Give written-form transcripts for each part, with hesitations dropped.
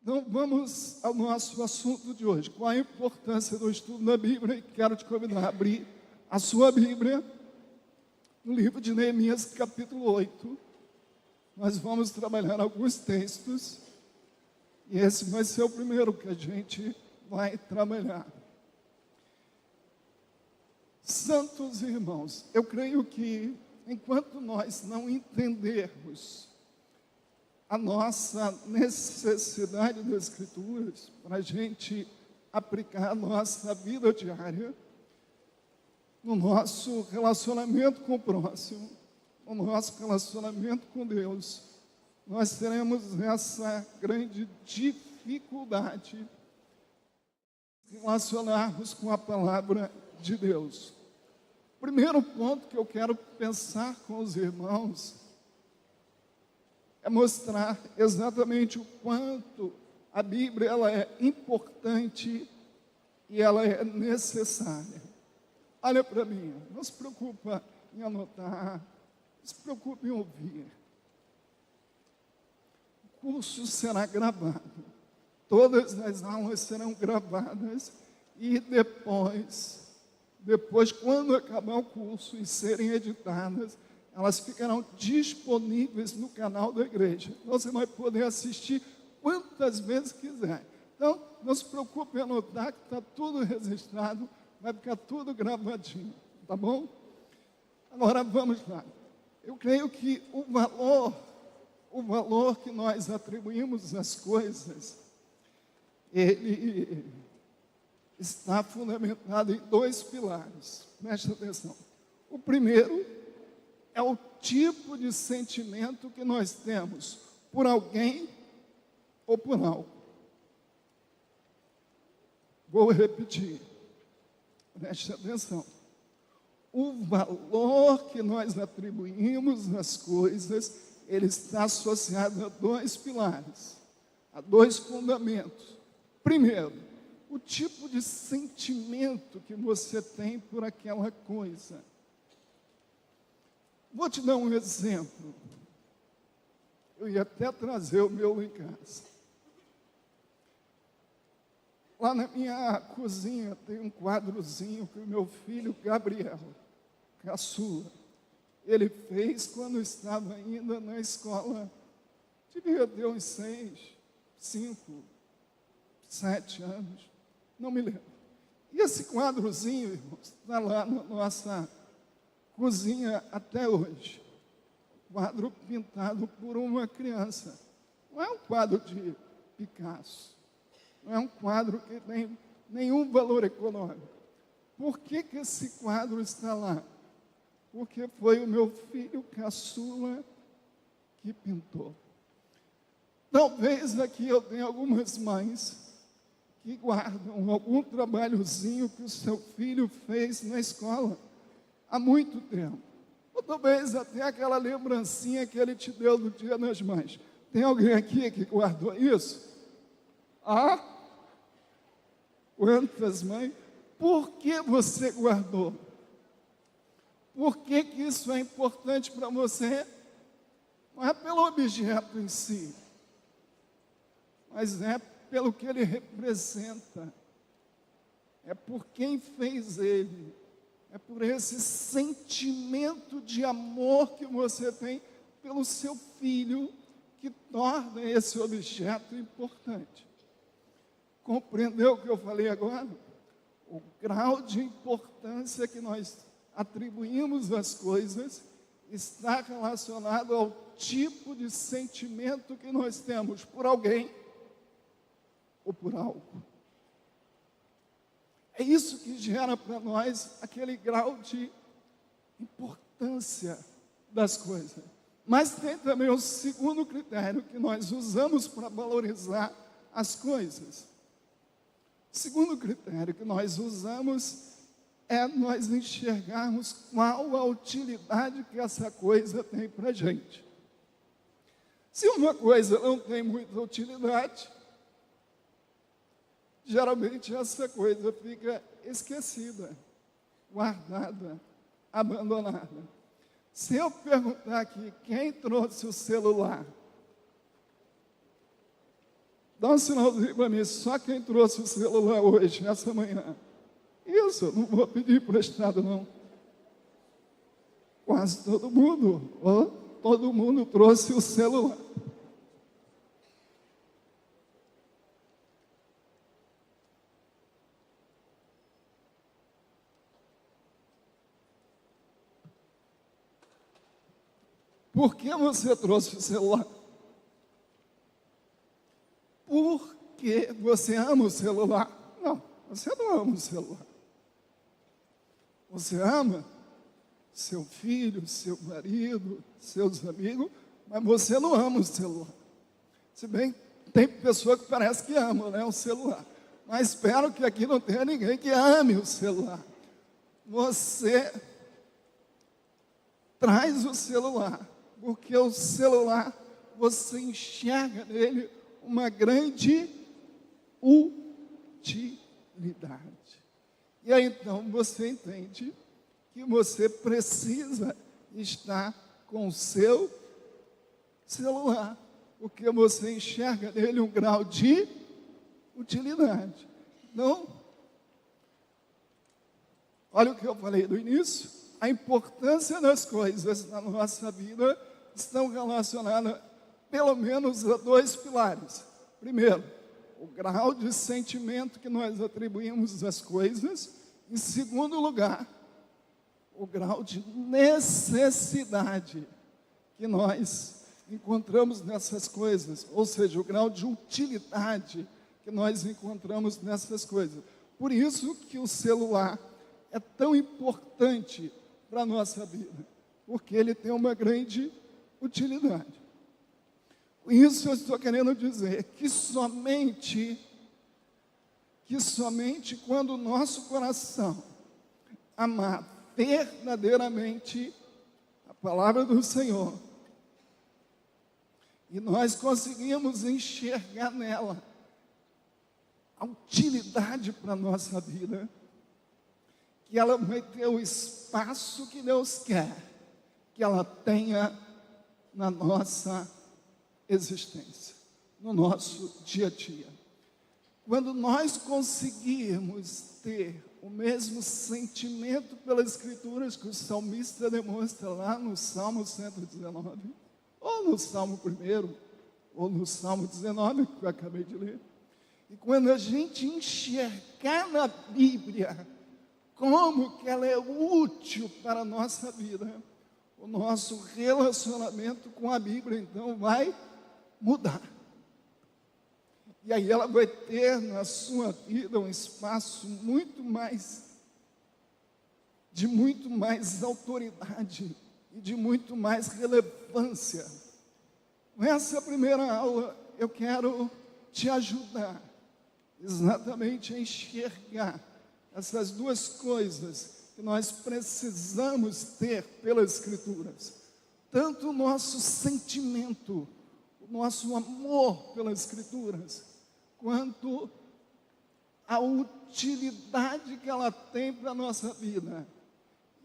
Então, vamos ao nosso assunto de hoje. Qual a importância do estudo da Bíblia? E quero te convidar a abrir a sua Bíblia no livro de Neemias, capítulo 8. Nós vamos trabalhar alguns textos e esse vai ser o primeiro que a gente vai trabalhar. Santos irmãos, eu creio que enquanto nós não entendermos a nossa necessidade das Escrituras para a gente aplicar a nossa vida diária, no nosso relacionamento com o próximo, no nosso relacionamento com Deus, nós teremos essa grande dificuldade de relacionarmos com a palavra de Deus. O primeiro ponto que eu quero pensar com os irmãos é mostrar exatamente o quanto a Bíblia ela é importante e ela é necessária. Olha para mim, não se preocupa em anotar, não se preocupe em ouvir. O curso será gravado, todas as aulas serão gravadas e depois quando acabar o curso e serem editadas, elas ficarão disponíveis no canal da igreja. Você vai poder assistir quantas vezes quiser. Então, não se preocupe em anotar que está tudo registrado, vai ficar tudo gravadinho, tá bom? Agora, vamos lá. Eu creio que o valor que nós atribuímos às coisas, ele está fundamentado em dois pilares. Preste atenção. O primeiro é o tipo de sentimento que nós temos por alguém ou por algo. Vou repetir. Preste atenção. O valor que nós atribuímos às coisas, ele está associado a dois pilares, a dois fundamentos. Primeiro, o tipo de sentimento que você tem por aquela coisa. Vou te dar um exemplo. Eu ia até trazer o meu em casa. Lá na minha cozinha tem um quadrozinho que o meu filho Gabriel, caçula, ele fez quando estava ainda na escola. Devia ter uns 6, 5, 7 anos, não me lembro. E esse quadrozinho, irmãos, está lá na nossa cozinha até hoje. Quadro pintado por uma criança. Não é um quadro de Picasso. Não é um quadro que tem nenhum valor econômico. Por que esse quadro está lá? Porque foi o meu filho caçula que pintou. Talvez aqui eu tenha algumas mães que guardam algum trabalhozinho que o seu filho fez na escola há muito tempo. Ou talvez até aquela lembrancinha que ele te deu do Dia das Mães. Tem alguém aqui que guardou isso? Ah? Quantas mães? Por que você guardou? Por que isso é importante para você? Não é pelo objeto em si, mas é pelo que ele representa. É por quem fez ele. É por esse sentimento de amor que você tem pelo seu filho que torna esse objeto importante. Compreendeu o que eu falei agora? O grau de importância que nós atribuímos às coisas está relacionado ao tipo de sentimento que nós temos por alguém ou por algo. É isso que gera para nós aquele grau de importância das coisas. Mas tem também o segundo critério que nós usamos para valorizar as coisas. O segundo critério que nós usamos é nós enxergarmos qual a utilidade que essa coisa tem para a gente. Se uma coisa não tem muita utilidade, geralmente essa coisa fica esquecida, guardada, abandonada. Se eu perguntar aqui, quem trouxe o celular? Dá um sinalzinho para mim, só quem trouxe o celular hoje, nessa manhã. Isso, não vou pedir emprestado, não. Quase todo mundo, todo mundo trouxe o celular. Por que você trouxe o celular? Porque você ama o celular? Não, você não ama o celular. Você ama seu filho, seu marido, seus amigos, mas você não ama o celular. Se bem que tem pessoa que parece que ama, né, o celular. Mas espero que aqui não tenha ninguém que ame o celular. Você traz o celular, porque o celular, você enxerga nele uma grande utilidade. E aí então você entende que você precisa estar com o seu celular, porque você enxerga nele um grau de utilidade. Então, olha o que eu falei no início, a importância das coisas na nossa vida estão relacionadas pelo menos a dois pilares. Primeiro, o grau de sentimento que nós atribuímos às coisas. Em segundo lugar, o grau de necessidade que nós encontramos nessas coisas, ou seja, o grau de utilidade que nós encontramos nessas coisas. Por isso que o celular é tão importante para a nossa vida, porque ele tem uma grande utilidade. Com isso eu estou querendo dizer que somente quando o nosso coração amar verdadeiramente a palavra do Senhor, e nós conseguimos enxergar nela a utilidade para a nossa vida, que ela vai ter o espaço que Deus quer que ela tenha na nossa existência, no nosso dia a dia. Quando nós conseguirmos ter o mesmo sentimento pelas Escrituras que o salmista demonstra lá no Salmo 119, ou no Salmo 1, ou no Salmo 19, que eu acabei de ler, e quando a gente enxergar na Bíblia como que ela é útil para a nossa vida, o nosso relacionamento com a Bíblia, então, vai mudar. E aí ela vai ter na sua vida um espaço de muito mais autoridade e de muito mais relevância. Nessa primeira aula, eu quero te ajudar exatamente a enxergar essas duas coisas que nós precisamos ter pelas Escrituras. Tanto o nosso sentimento, o nosso amor pelas Escrituras, quanto a utilidade que ela tem para a nossa vida.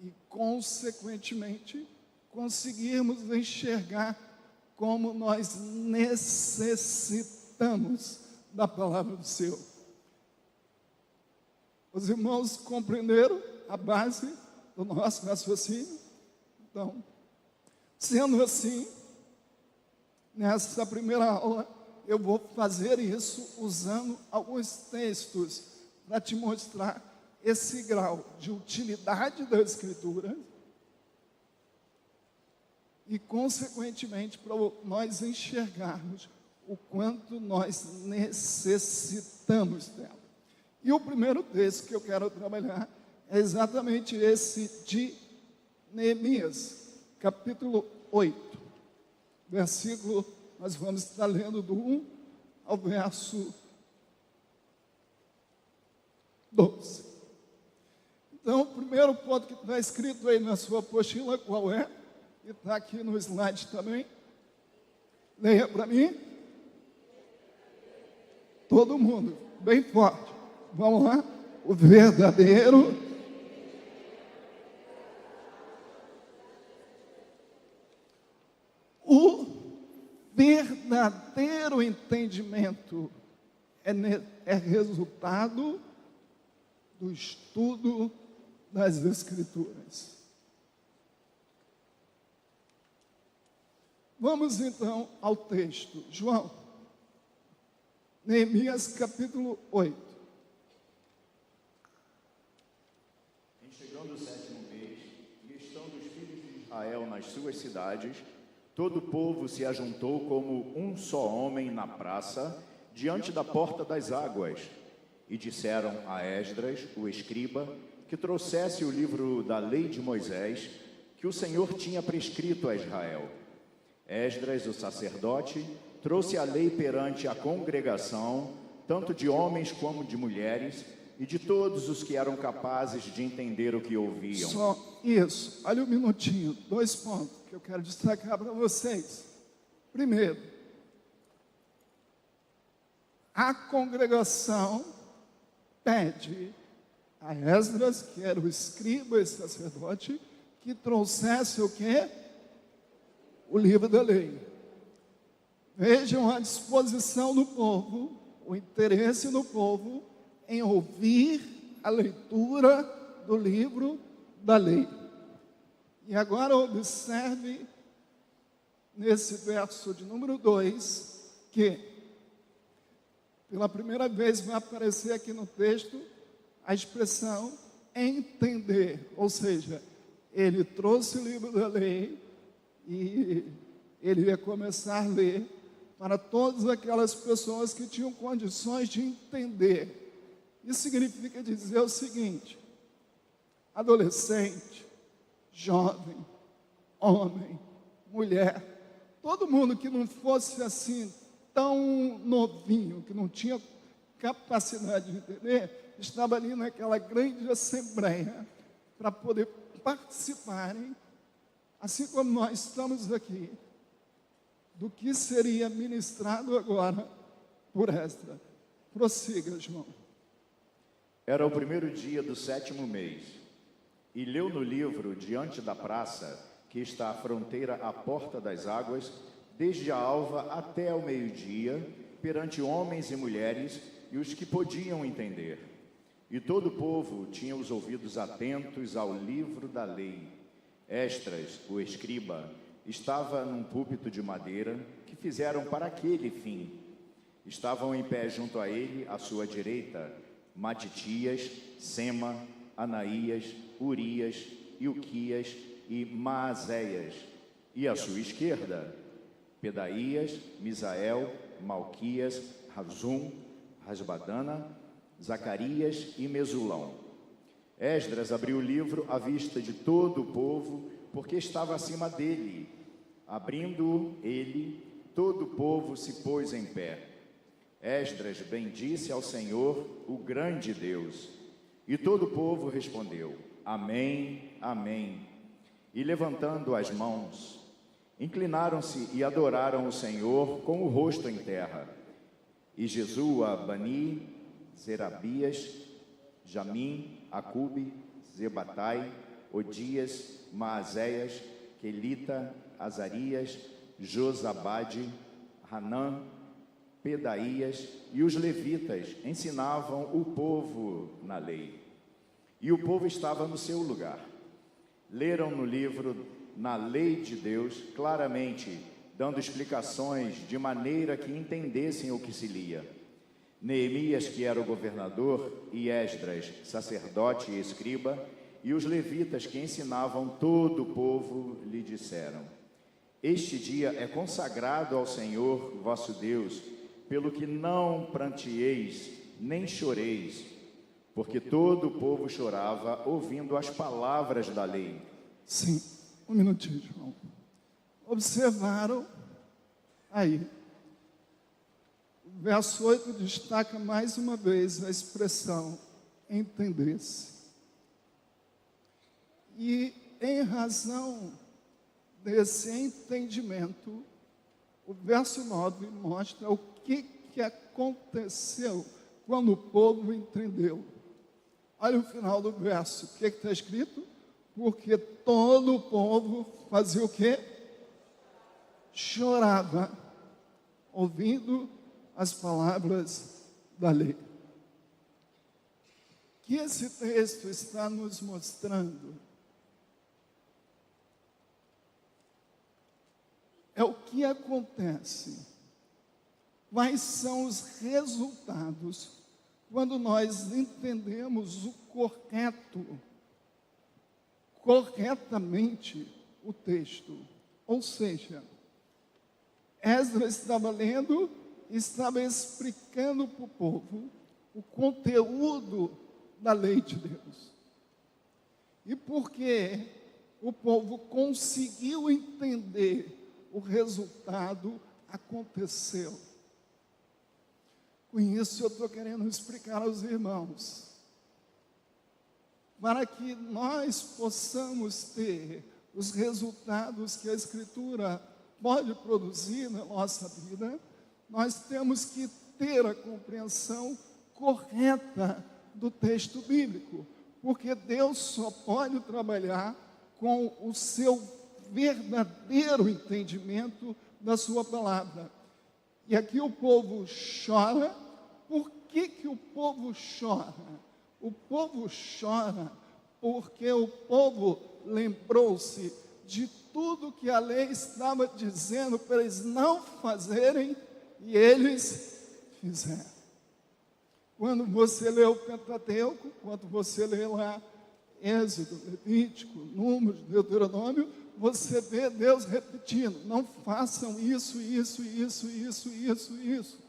E, consequentemente, conseguirmos enxergar como nós necessitamos da palavra do Senhor. Os irmãos compreenderam a base do nosso raciocínio? Então, sendo assim, nessa primeira aula, eu vou fazer isso usando alguns textos para te mostrar esse grau de utilidade da Escritura e, consequentemente, para nós enxergarmos o quanto nós necessitamos dela. E o primeiro texto que eu quero trabalhar é exatamente esse de Neemias, capítulo 8, versículo, nós vamos estar lendo do 1 ao verso 12. Então, o primeiro ponto que está escrito aí na sua apostila, qual é? E está aqui no slide também. Leia para mim. Todo mundo, bem forte. Vamos lá? O verdadeiro entendimento é resultado do estudo das Escrituras. Vamos então ao texto. João, Neemias capítulo 8. Em chegando o 7º mês, e estando os filhos de Israel nas suas cidades, todo o povo se ajuntou como um só homem na praça, diante da porta das águas. E disseram a Esdras, o escriba, que trouxesse o livro da lei de Moisés, que o Senhor tinha prescrito a Israel. Esdras, o sacerdote, trouxe a lei perante a congregação, tanto de homens como de mulheres, e de todos os que eram capazes de entender o que ouviam. Só isso, olha um minutinho, 2 pontos que eu quero destacar para vocês. Primeiro, a congregação pede a Esdras, que era o escriba e sacerdote, que trouxesse o quê? O livro da lei. Vejam a disposição do povo, o interesse do povo em ouvir a leitura do livro da lei. E agora observe nesse verso de número 2, que pela primeira vez vai aparecer aqui no texto a expressão entender, ou seja, ele trouxe o livro da lei e ele ia começar a ler para todas aquelas pessoas que tinham condições de entender. Isso significa dizer o seguinte: adolescente, jovem, homem, mulher, todo mundo que não fosse assim tão novinho, que não tinha capacidade de entender, estava ali naquela grande assembleia para poder participarem, assim como nós estamos aqui, do que seria ministrado agora por Esdras. Prossiga, João. Era o primeiro dia do 7º mês, e leu no livro diante da praça, que está à fronteira à porta das águas, desde a alva até o meio-dia, perante homens e mulheres e os que podiam entender. E todo o povo tinha os ouvidos atentos ao livro da lei. Esdras, o escriba, estava num púlpito de madeira que fizeram para aquele fim. Estavam em pé junto a ele, à sua direita, Matitias, Sema, Anaías, Urias, Ilquias e Maazéias, e à sua esquerda, Pedaías, Misael, Malquias, Razum, Rasbadana, Zacarias e Mesulão. Esdras abriu o livro à vista de todo o povo, porque estava acima dele. Abrindo-o ele, todo o povo se pôs em pé. Esdras bendisse ao Senhor, o grande Deus. E todo o povo respondeu: Amém, Amém. E levantando as mãos, inclinaram-se e adoraram o Senhor com o rosto em terra. E Jesua, Bani, Zerabias, Jamim, Acube, Zebatai, Odias, Maazéias, Quelita, Azarias, Josabade, Hanã, Pedaías e os levitas ensinavam o povo na lei. E o povo estava no seu lugar. Leram no livro, na lei de Deus, claramente, dando explicações de maneira que entendessem o que se lia. Neemias, que era o governador, e Esdras, sacerdote e escriba, e os levitas que ensinavam todo o povo, lhe disseram: Este dia é consagrado ao Senhor vosso Deus, pelo que não pranteeis, nem choreis, porque todo o povo chorava, ouvindo as palavras da lei. Sim, um minutinho, João. Observaram aí. O verso 8 destaca mais uma vez a expressão entender-se. E em razão desse entendimento, o verso 9 mostra o que aconteceu quando o povo entendeu. Olha o final do verso, o que está escrito? Porque todo o povo fazia o quê? Chorava, ouvindo as palavras da lei. O que esse texto está nos mostrando é o que acontece, quais são os resultados quando nós entendemos corretamente o texto. Ou seja, Esdras estava lendo, estava explicando para o povo o conteúdo da lei de Deus. E porque o povo conseguiu entender, o resultado aconteceu. Com isso eu estou querendo explicar aos irmãos, para que nós possamos ter os resultados que a Escritura pode produzir na nossa vida, nós temos que ter a compreensão correta do texto bíblico, porque Deus só pode trabalhar com o seu verdadeiro entendimento da sua palavra. E aqui o povo chora. Por que o povo chora? O povo chora porque o povo lembrou-se de tudo que a lei estava dizendo para eles não fazerem, e eles fizeram. Quando você lê o Pentateuco, quando você lê lá Êxodo, Levítico, Números, Deuteronômio, você vê Deus repetindo: não façam isso, isso, isso, isso, isso, isso.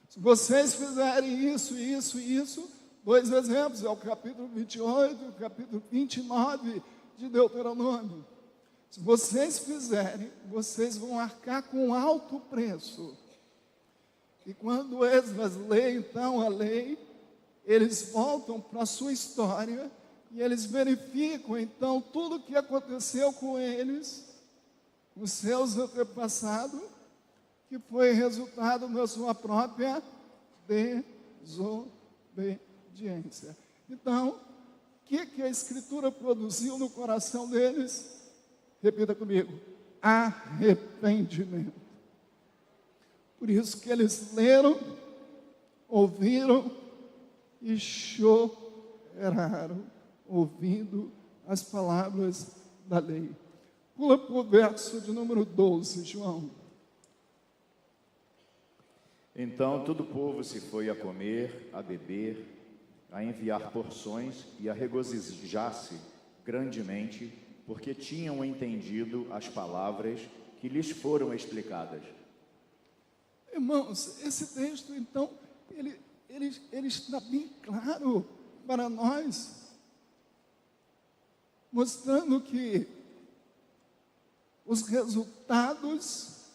Se vocês fizerem isso, isso, isso, dois exemplos, é o capítulo 28 e o capítulo 29 de Deuteronômio. Se vocês fizerem, vocês vão arcar com alto preço. E quando Esdras lê, então, a lei, eles voltam para a sua história e eles verificam, então, tudo o que aconteceu com eles, com seus antepassados, que foi resultado da sua própria desobediência. Então, o que a Escritura produziu no coração deles? Repita comigo: arrependimento. Por isso que eles leram, ouviram e choraram, ouvindo as palavras da lei. Pula para o verso de número 12, João. Então todo o povo se foi a comer, a beber, a enviar porções e a regozijar-se grandemente, porque tinham entendido as palavras que lhes foram explicadas. Irmãos, esse texto, então, ele está bem claro para nós, mostrando que os resultados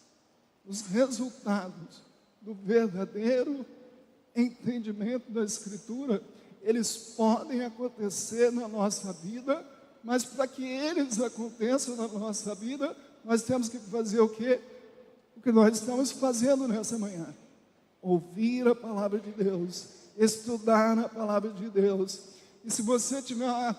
do verdadeiro entendimento da Escritura, eles podem acontecer na nossa vida, mas para que eles aconteçam na nossa vida, nós temos que fazer o quê? O que nós estamos fazendo nessa manhã: ouvir a palavra de Deus, estudar a palavra de Deus. E se você tiver uma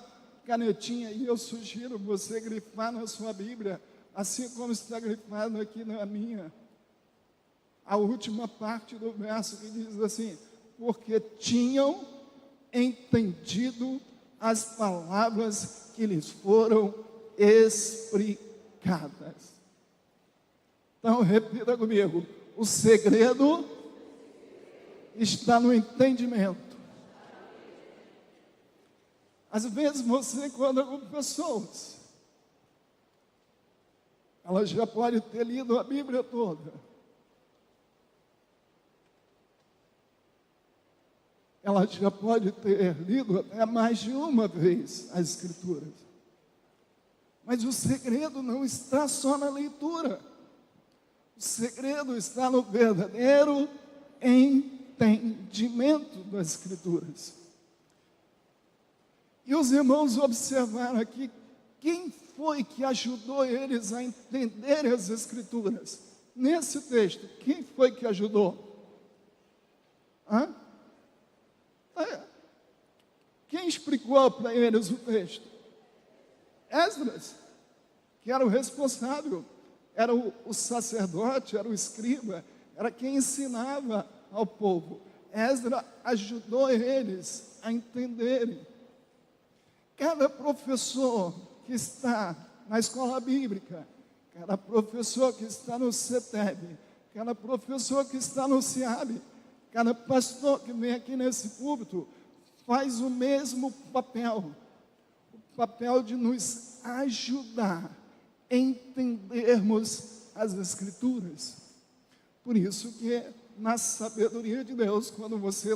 canetinha aí, eu sugiro você grifar na sua Bíblia, assim como está grifado aqui na minha, a última parte do verso que diz assim: porque tinham entendido as palavras que lhes foram explicadas. Então, repita comigo: o segredo está no entendimento. Às vezes você encontra com pessoas, ela já pode ter lido a Bíblia toda, ela já pode ter lido até mais de uma vez as Escrituras, mas o segredo não está só na leitura. O segredo está no verdadeiro entendimento das Escrituras. E os irmãos observaram aqui quem foi que ajudou eles a entenderem as Escrituras. Nesse texto, quem foi que ajudou? Quem explicou para eles o texto? Esdras, que era o responsável. Era o sacerdote, era o escriba, era quem ensinava ao povo. Esdras ajudou eles a entenderem. Cada professor que está na escola bíblica, cada professor que está no CETEB, cada professor que está no CIAB, cada pastor que vem aqui nesse púlpito, faz o mesmo papel, o papel de nos ajudar a entendermos as Escrituras. Por isso que na sabedoria de Deus, quando você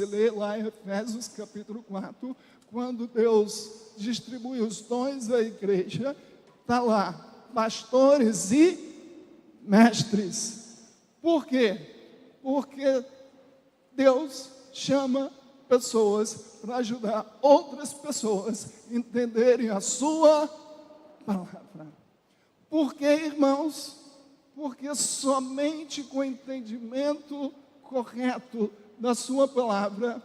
lê lá em Efésios capítulo 4, quando Deus distribui os dons à igreja, está lá, pastores e mestres. Por quê? Porque Deus chama pessoas para ajudar outras pessoas a entenderem a sua palavra. Por quê, irmãos? Porque somente com o entendimento correto da sua palavra,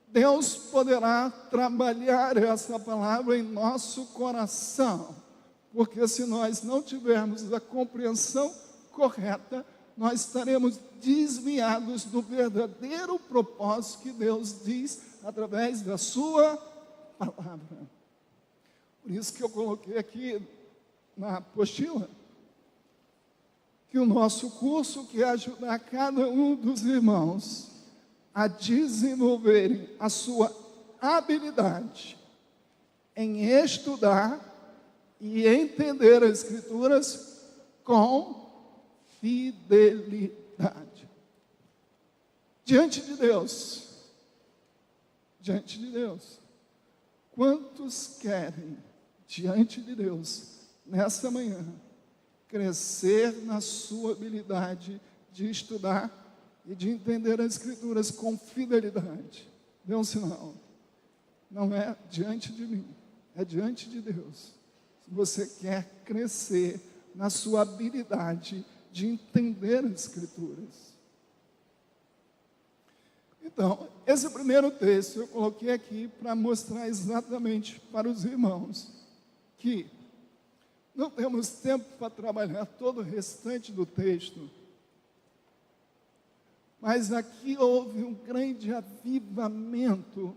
Deus poderá trabalhar essa palavra em nosso coração. Porque se nós não tivermos a compreensão correta, nós estaremos desviados do verdadeiro propósito que Deus diz através da sua palavra. Por isso que eu coloquei aqui na apostila que o nosso curso quer ajudar cada um dos irmãos a desenvolverem a sua habilidade em estudar e entender as Escrituras com fidelidade. Diante de Deus, quantos querem, diante de Deus, nessa manhã, crescer na sua habilidade de estudar e de entender as Escrituras com fidelidade? Dê um sinal. Não é diante de mim, é diante de Deus. Se você quer crescer na sua habilidade de entender as Escrituras. Então, esse primeiro texto eu coloquei aqui para mostrar exatamente para os irmãos que não temos tempo para trabalhar todo o restante do texto, mas aqui houve um grande avivamento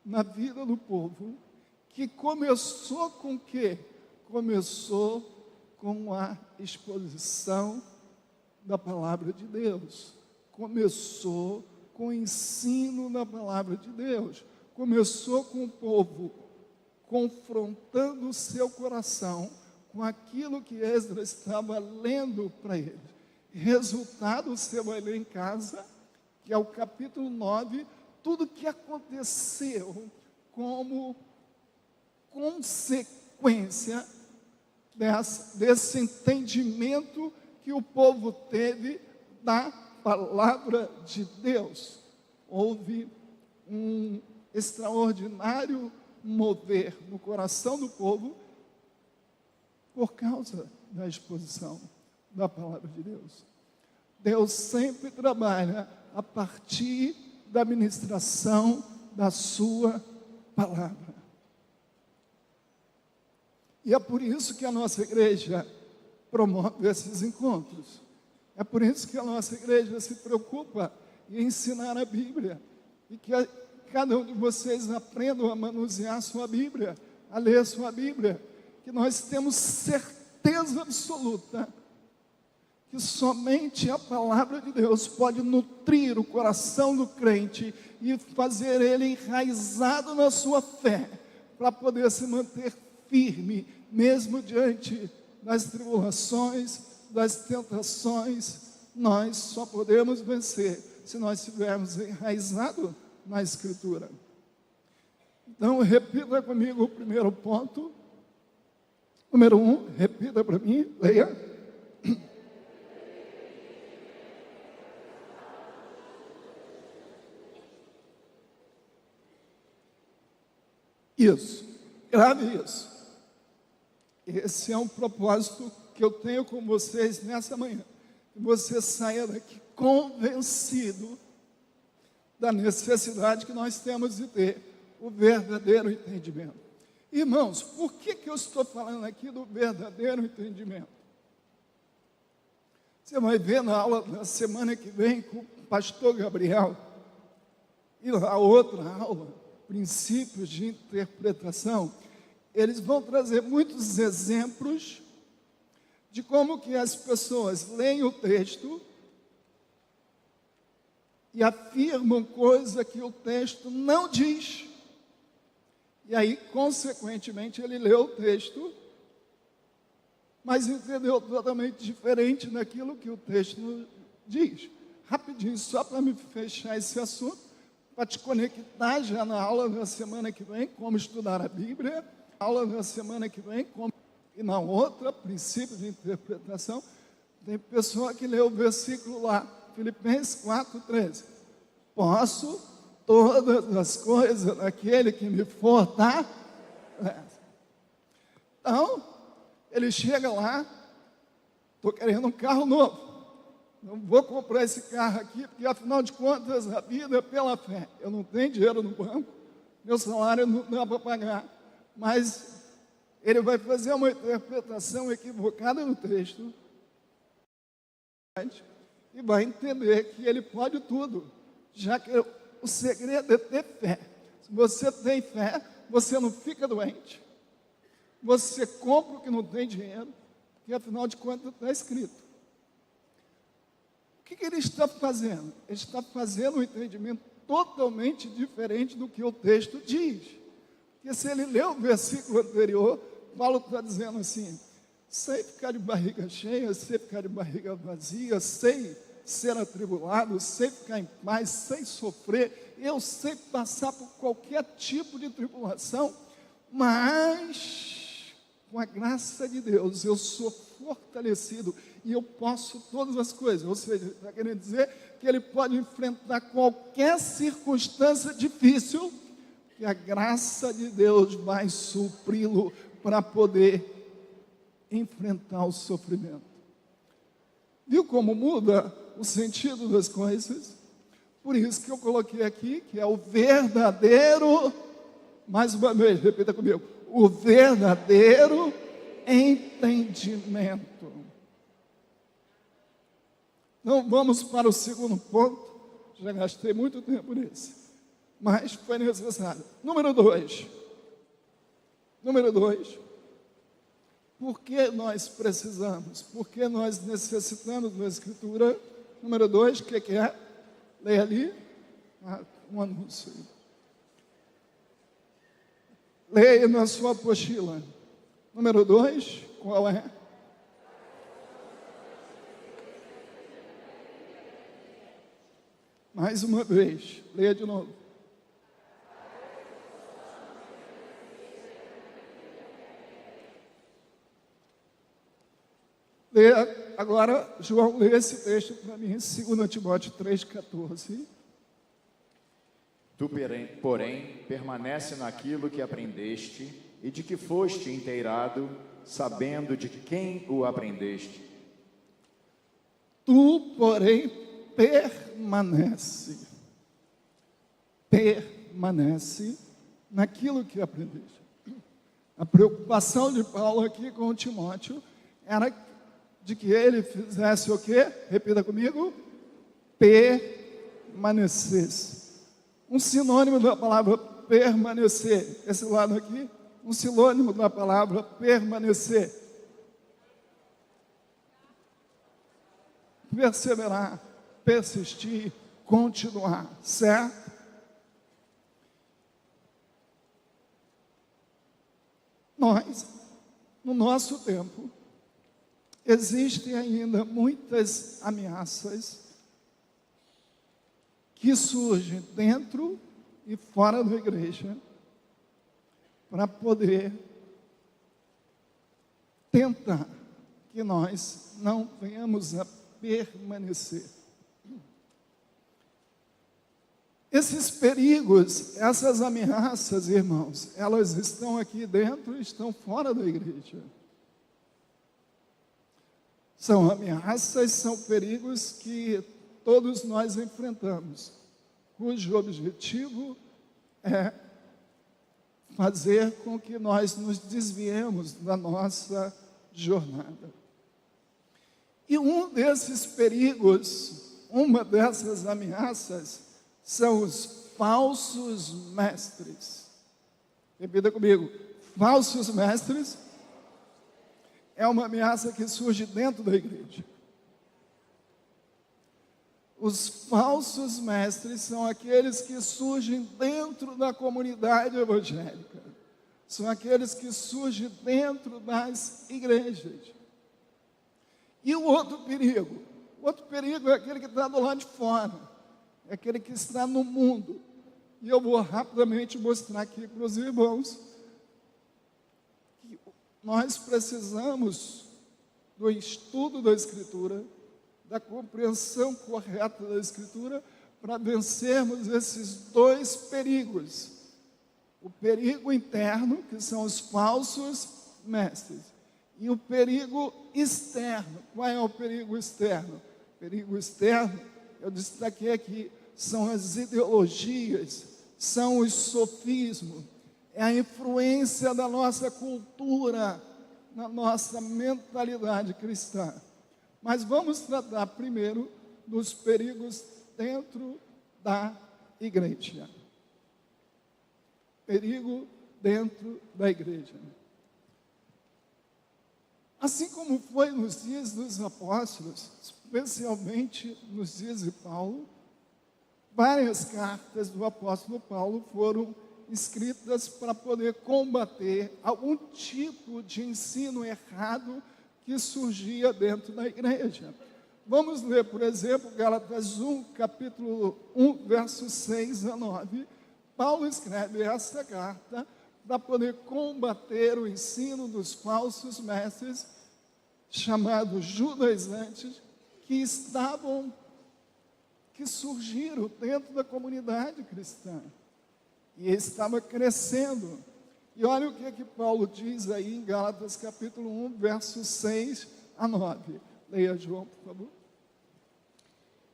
na vida do povo, que começou com o quê? Começou com a exposição da palavra de Deus, começou com o ensino da palavra de Deus, começou com o povo confrontando o seu coração com aquilo que Esdras estava lendo para ele. Resultado, você vai ler em casa, que é o capítulo 9, tudo que aconteceu como consequência desse entendimento que o povo teve da palavra de Deus. Houve um extraordinário mover no coração do povo por causa da exposição da palavra de Deus. Deus sempre trabalha a partir da ministração da sua palavra. E é por isso que a nossa igreja promove esses encontros. É por isso que a nossa igreja se preocupa em ensinar a Bíblia. E que cada um de vocês aprendam a manusear a sua Bíblia, a ler a sua Bíblia. Que nós temos certeza absoluta que somente a palavra de Deus pode nutrir o coração do crente e fazer ele enraizado na sua fé, para poder se manter firme, mesmo diante das tribulações, das tentações. Nós só podemos vencer se nós estivermos enraizados na Escritura. Então, repita comigo o primeiro ponto. Número 1, repita para mim, leia. Isso, grave isso. Esse é um propósito que eu tenho com vocês nessa manhã. Que você saia daqui convencido da necessidade que nós temos de ter o verdadeiro entendimento. Irmãos, por que eu estou falando aqui do verdadeiro entendimento? Você vai ver na aula da semana que vem com o pastor Gabriel, e a outra aula, princípios de interpretação, eles vão trazer muitos exemplos de como que as pessoas leem o texto e afirmam coisa que o texto não diz. E aí, consequentemente, ele leu o texto, mas entendeu totalmente diferente daquilo que o texto diz. Rapidinho, só para me fechar esse assunto, para te conectar já na aula da semana que vem, como estudar a Bíblia, aula da semana que vem, e na outra, princípio de interpretação, tem pessoa que lê o versículo lá, Filipenses 4:13. Posso todas as coisas daquele que me fortalece. Então, ele chega lá, estou querendo um carro novo. Não vou comprar esse carro aqui, porque afinal de contas a vida é pela fé. Eu não tenho dinheiro no banco, meu salário não dá para pagar. Mas ele vai fazer uma interpretação equivocada no texto e vai entender que ele pode tudo, já que o segredo é ter fé. Se você tem fé, você não fica doente. Você compra o que não tem dinheiro, porque afinal de contas está escrito. O que ele está fazendo? Ele está fazendo um entendimento totalmente diferente do que o texto diz. Porque se ele lê o versículo anterior, Paulo está dizendo assim: sei ficar de barriga cheia, sei ficar de barriga vazia, sei ser atribulado, sei ficar em paz, sei sofrer, eu sei passar por qualquer tipo de tribulação, mas com a graça de Deus eu sou fortalecido e eu posso todas as coisas. Ou seja, está querendo dizer que ele pode enfrentar qualquer circunstância difícil, que a graça de Deus vai supri-lo para poder enfrentar o sofrimento. Viu como muda o sentido das coisas? Por isso que eu coloquei aqui, que é o verdadeiro, mais uma vez, repita comigo, o verdadeiro entendimento. Então, vamos para o segundo ponto. Já gastei muito tempo nisso, mas foi necessário. Número 2. Por que nós precisamos? Por que nós necessitamos da Escritura? Número 2, o que é? Leia ali. Um anúncio. Leia na sua apostila. Número 2, qual é? Mais uma vez, leia de novo. Leia agora, João, lê esse texto para mim, 2 Timóteo 3,14. Tu, porém, permanece naquilo que aprendeste e de que foste inteirado, sabendo de quem o aprendeste. Tu, porém, permanece naquilo que aprendeste. A preocupação de Paulo aqui com o Timóteo era de que ele fizesse o quê? Repita comigo. Permanecesse. Um sinônimo da palavra permanecer. Esse lado aqui, um sinônimo da palavra permanecer. Perseverar, persistir, continuar, certo? Nós, no nosso tempo, existem ainda muitas ameaças que surgem dentro e fora da igreja para poder tentar que nós não venhamos a permanecer. Esses perigos, essas ameaças, irmãos, elas estão aqui dentro e estão fora da igreja. São ameaças, são perigos que todos nós enfrentamos, cujo objetivo é fazer com que nós nos desviemos da nossa jornada. E um desses perigos, uma dessas ameaças, são os falsos mestres. Repita comigo: falsos mestres é uma ameaça que surge dentro da igreja. Os falsos mestres são aqueles que surgem dentro da comunidade evangélica. São aqueles que surgem dentro das igrejas. E o outro perigo? O outro perigo é aquele que está do lado de fora. É aquele que está no mundo. E eu vou rapidamente mostrar aqui para os irmãos que nós precisamos do estudo da Escritura, da compreensão correta da Escritura, para vencermos esses dois perigos. O perigo interno, que são os falsos mestres, e o perigo externo. Qual é o perigo externo? O perigo externo, eu destaquei aqui, são as ideologias, são os sofismos, é a influência da nossa cultura, na nossa mentalidade cristã. Mas vamos tratar primeiro dos perigos dentro da igreja. Perigo dentro da igreja. Assim como foi nos dias dos apóstolos, especialmente nos dias de Paulo, várias cartas do apóstolo Paulo foram escritas para poder combater algum tipo de ensino errado que surgia dentro da igreja. Vamos ler, por exemplo, Gálatas 1, capítulo 1, versos 6 a 9. Paulo escreve essa carta para poder combater o ensino dos falsos mestres, chamados judaizantes, que surgiram dentro da comunidade cristã. E estava crescendo. E olha o que Paulo diz aí em Gálatas capítulo 1, versos 6 a 9. Leia, João, por favor.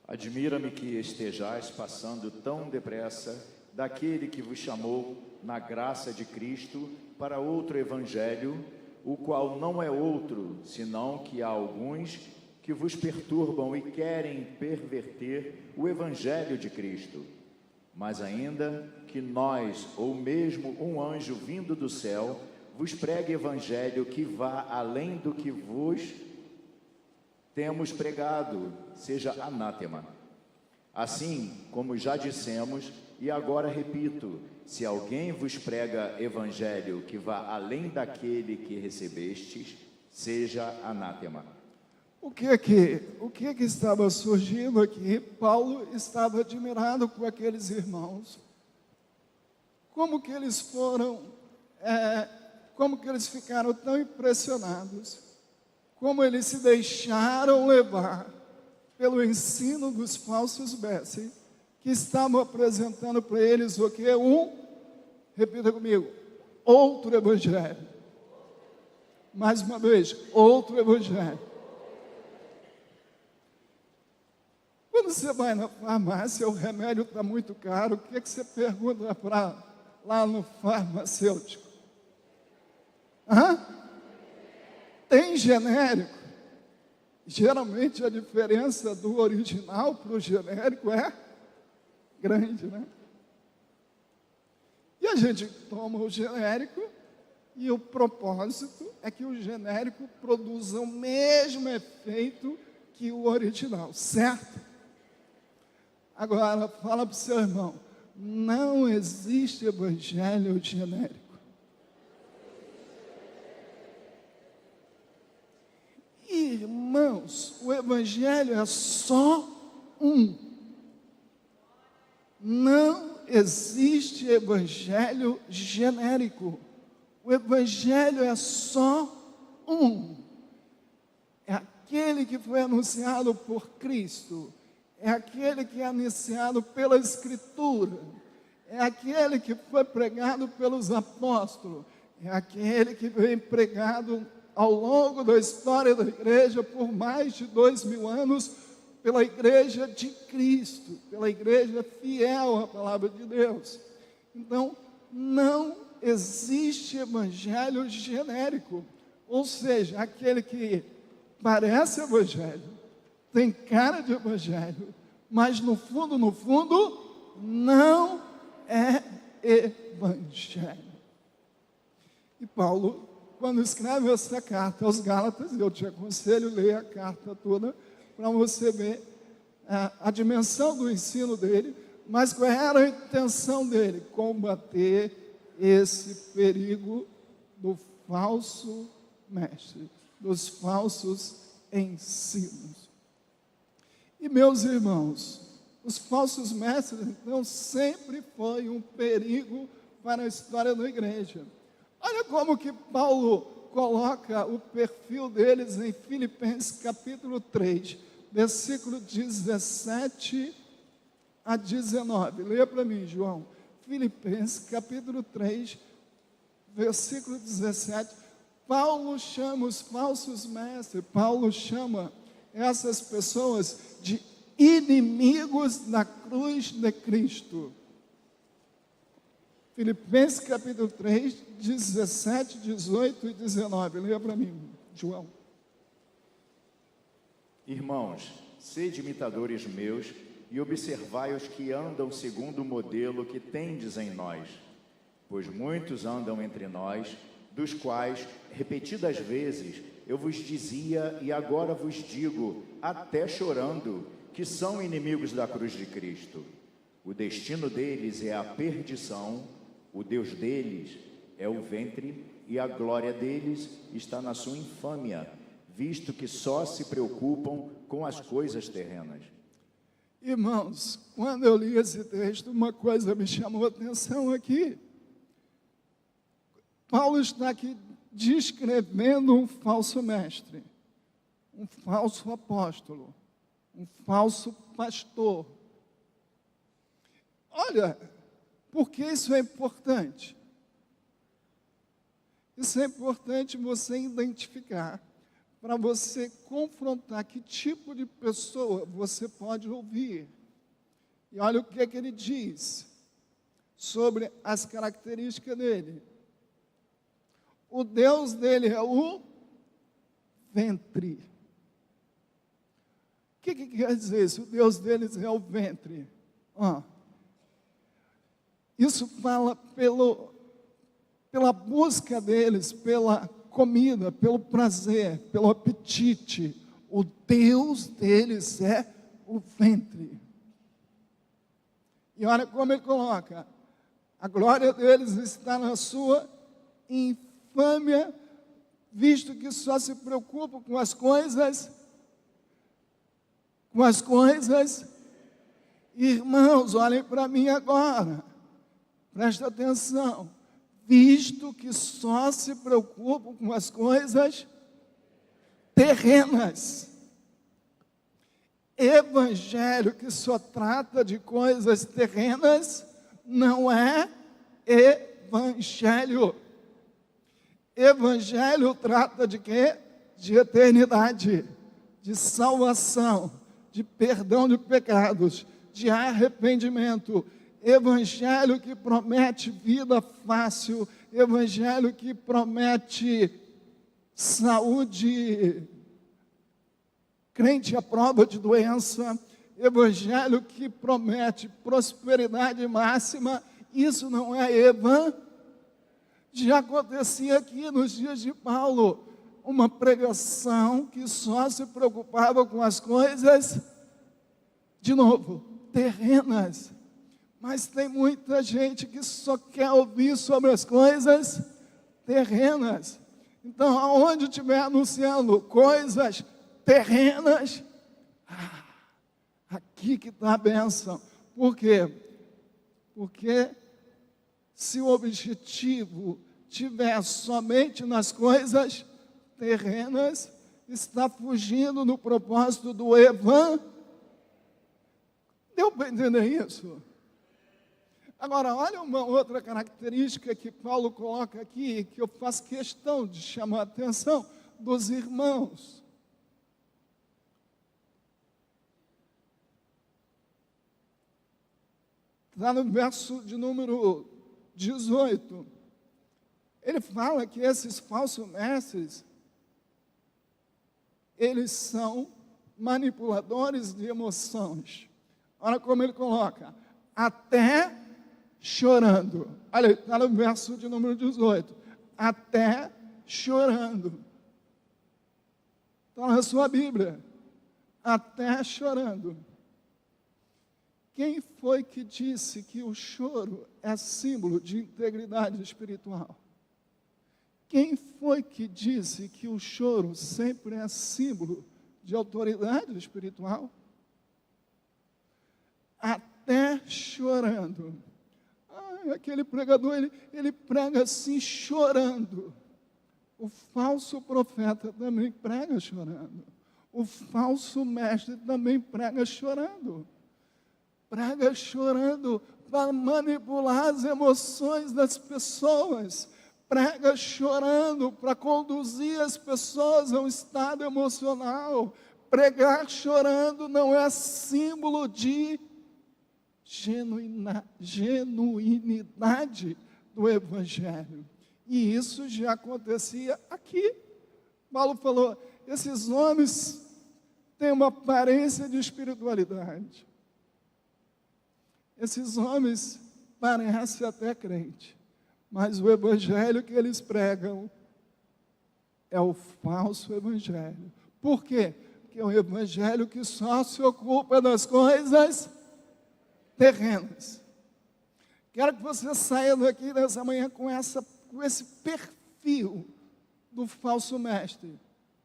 Admira-me que estejais passando tão depressa daquele que vos chamou na graça de Cristo para outro evangelho, o qual não é outro, senão que há alguns que vos perturbam e querem perverter o evangelho de Cristo. Mas ainda que nós, ou mesmo um anjo vindo do céu, vos pregue evangelho que vá além do que vos temos pregado, seja anátema. Assim, como já dissemos, e agora repito, se alguém vos prega evangelho que vá além daquele que recebestes, seja anátema. O que estava surgindo aqui? Paulo estava admirado com aqueles irmãos. Como que eles ficaram tão impressionados, como eles se deixaram levar pelo ensino dos falsos mestres, que estavam apresentando para eles o que? Repita comigo, outro evangelho. Mais uma vez, outro evangelho. Quando você vai na farmácia, o remédio está muito caro, o que você pergunta lá no farmacêutico? Tem genérico? Geralmente a diferença do original para o genérico é grande, né? E a gente toma o genérico e o propósito é que o genérico produza o mesmo efeito que o original, certo? Agora, fala para o seu irmão, não existe evangelho genérico. Irmãos, o evangelho é só um. Não existe evangelho genérico. O evangelho é só um. É aquele que foi anunciado por Cristo. É aquele que é anunciado pela Escritura. É aquele que foi pregado pelos apóstolos. É aquele que veio pregado ao longo da história da igreja por mais de 2000 anos pela igreja de Cristo, pela igreja fiel à palavra de Deus. Então, não existe evangelho genérico, ou seja, aquele que parece evangelho, tem cara de evangelho, mas no fundo, não é evangelho. E Paulo, quando escreve essa carta aos Gálatas, eu te aconselho a ler a carta toda, para você ver a dimensão do ensino dele, mas qual era a intenção dele? Combater esse perigo do falso mestre, dos falsos ensinos. E meus irmãos, os falsos mestres, então, sempre foi um perigo para a história da igreja. Olha como que Paulo coloca o perfil deles em Filipenses capítulo 3, versículo 17 a 19. Leia para mim, João. Filipenses capítulo 3, versículo 17. Paulo chama os falsos mestres, Paulo chama essas pessoas de inimigos da cruz de Cristo. Filipenses capítulo 3, 17, 18 e 19. Leia para mim, João. Irmãos, sede imitadores meus e observai os que andam segundo o modelo que tendes em nós. Pois muitos andam entre nós, dos quais, repetidas vezes, eu vos dizia e agora vos digo, até chorando, que são inimigos da cruz de Cristo. O destino deles é a perdição, o Deus deles é o ventre e a glória deles está na sua infâmia, visto que só se preocupam com as coisas terrenas. Irmãos, quando eu li esse texto, uma coisa me chamou a atenção aqui. Paulo está aqui descrevendo um falso mestre, um falso apóstolo, um falso pastor. Olha, por que isso é importante? Isso é importante você identificar, para você confrontar que tipo de pessoa você pode ouvir. E olha o que é que ele diz sobre as características dele. O Deus dele é o ventre. O que quer dizer isso? O Deus deles é o ventre. Isso fala pela busca deles, pela comida, pelo prazer, pelo apetite. O Deus deles é o ventre. E olha como ele coloca: a glória deles está na sua infâmia, visto que só se preocupam com as coisas. Irmãos, olhem para mim agora, presta atenção. Visto que só se preocupam com as coisas terrenas. Evangelho que só trata de coisas terrenas não é evangelho. Evangelho trata de quê? De eternidade, de salvação, de perdão de pecados, de arrependimento. Evangelho que promete vida fácil, evangelho que promete saúde, crente à prova de doença, evangelho que promete prosperidade máxima. Isso não é evangelho. Já acontecia aqui nos dias de Paulo, uma pregação que só se preocupava com as coisas, de novo, terrenas. Mas tem muita gente que só quer ouvir sobre as coisas terrenas. Então, aonde estiver anunciando coisas terrenas, aqui que está a bênção. Por quê? Porque se o objetivo estiver somente nas coisas terrenas, está fugindo do propósito do evangelho. Deu para entender isso? Agora, olha uma outra característica que Paulo coloca aqui, que eu faço questão de chamar a atenção dos irmãos. Está no verso de número 18. Ele fala que esses falsos mestres, eles são manipuladores de emoções. Olha como ele coloca, até chorando. Olha, está no verso de número 18. Até chorando. Está na sua Bíblia. Até chorando. Quem foi que disse que o choro é símbolo de integridade espiritual? Quem foi que disse que o choro sempre é símbolo de autoridade espiritual? Até chorando. Aquele pregador, ele prega assim, chorando. O falso profeta também prega chorando. O falso mestre também prega chorando. Prega chorando para manipular as emoções das pessoas. Prega chorando para conduzir as pessoas a um estado emocional. Pregar chorando não é símbolo de genuinidade do Evangelho. E isso já acontecia aqui. Paulo falou, esses homens têm uma aparência de espiritualidade. Esses homens parecem até crente, mas o Evangelho que eles pregam é o falso Evangelho. Por quê? Porque é um Evangelho que só se ocupa das coisas terrenas. Quero que você saia daqui nessa manhã com esse perfil do falso mestre.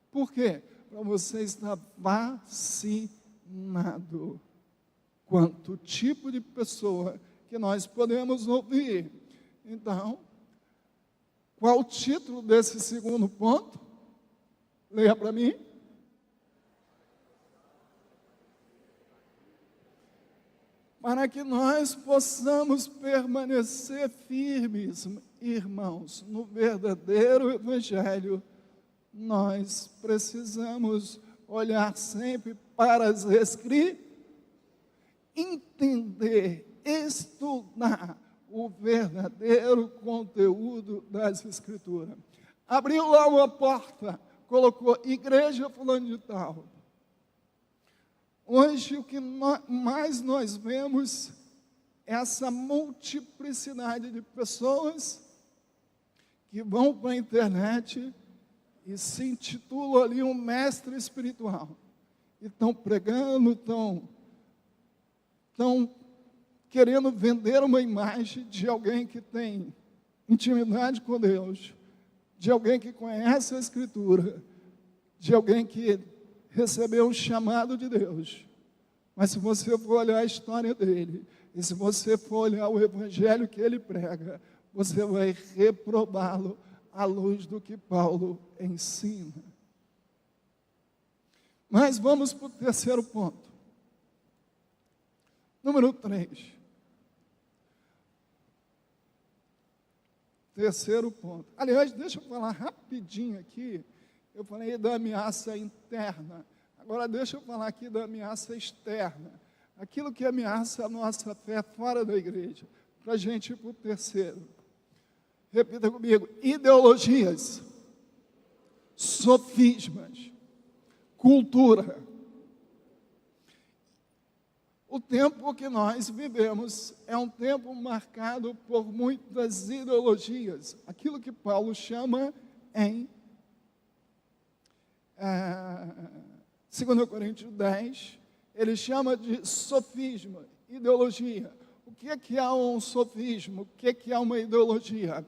Por quê? Para você estar vacinado quanto tipo de pessoa que nós podemos ouvir. Então, qual o título desse segundo ponto? Leia para mim. Para que nós possamos permanecer firmes, irmãos, no verdadeiro Evangelho, nós precisamos olhar sempre para as Escrituras, entender, estudar o verdadeiro conteúdo das Escrituras. Abriu lá uma porta, colocou igreja fulano de tal. Hoje, o que mais nós vemos é essa multiplicidade de pessoas que vão para a internet e se intitulam ali um mestre espiritual. E estão pregando, estão querendo vender uma imagem de alguém que tem intimidade com Deus, de alguém que conhece a Escritura, de alguém que recebeu um chamado de Deus. Mas se você for olhar a história dele, e se você for olhar o Evangelho que ele prega, você vai reprobá-lo à luz do que Paulo ensina. Mas vamos para o terceiro ponto. Número 3. Terceiro ponto. Aliás, deixa eu falar rapidinho aqui. Eu falei da ameaça interna. Agora deixa eu falar aqui da ameaça externa. Aquilo que ameaça a nossa fé fora da igreja. Para a gente ir para o terceiro. Repita comigo. Ideologias, sofismas, cultura. O tempo que nós vivemos é um tempo marcado por muitas ideologias. Aquilo que Paulo chama em 2 Coríntios 10, ele chama de sofisma, ideologia. O que é um sofismo? O que é uma ideologia?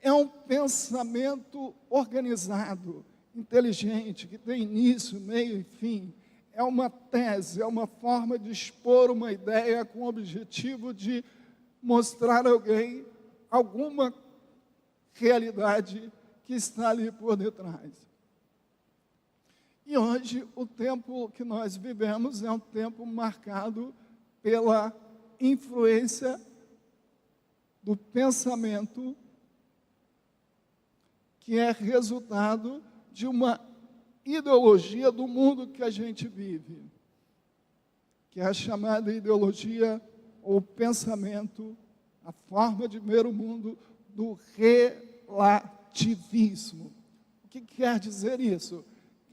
É um pensamento organizado, inteligente, que tem início, meio e fim. É uma tese, é uma forma de expor uma ideia com o objetivo de mostrar a alguém alguma realidade que está ali por detrás. E hoje, o tempo que nós vivemos é um tempo marcado pela influência do pensamento que é resultado de uma ideologia do mundo que a gente vive, que é a chamada ideologia ou pensamento, a forma de ver o mundo do relativismo. O que quer dizer isso?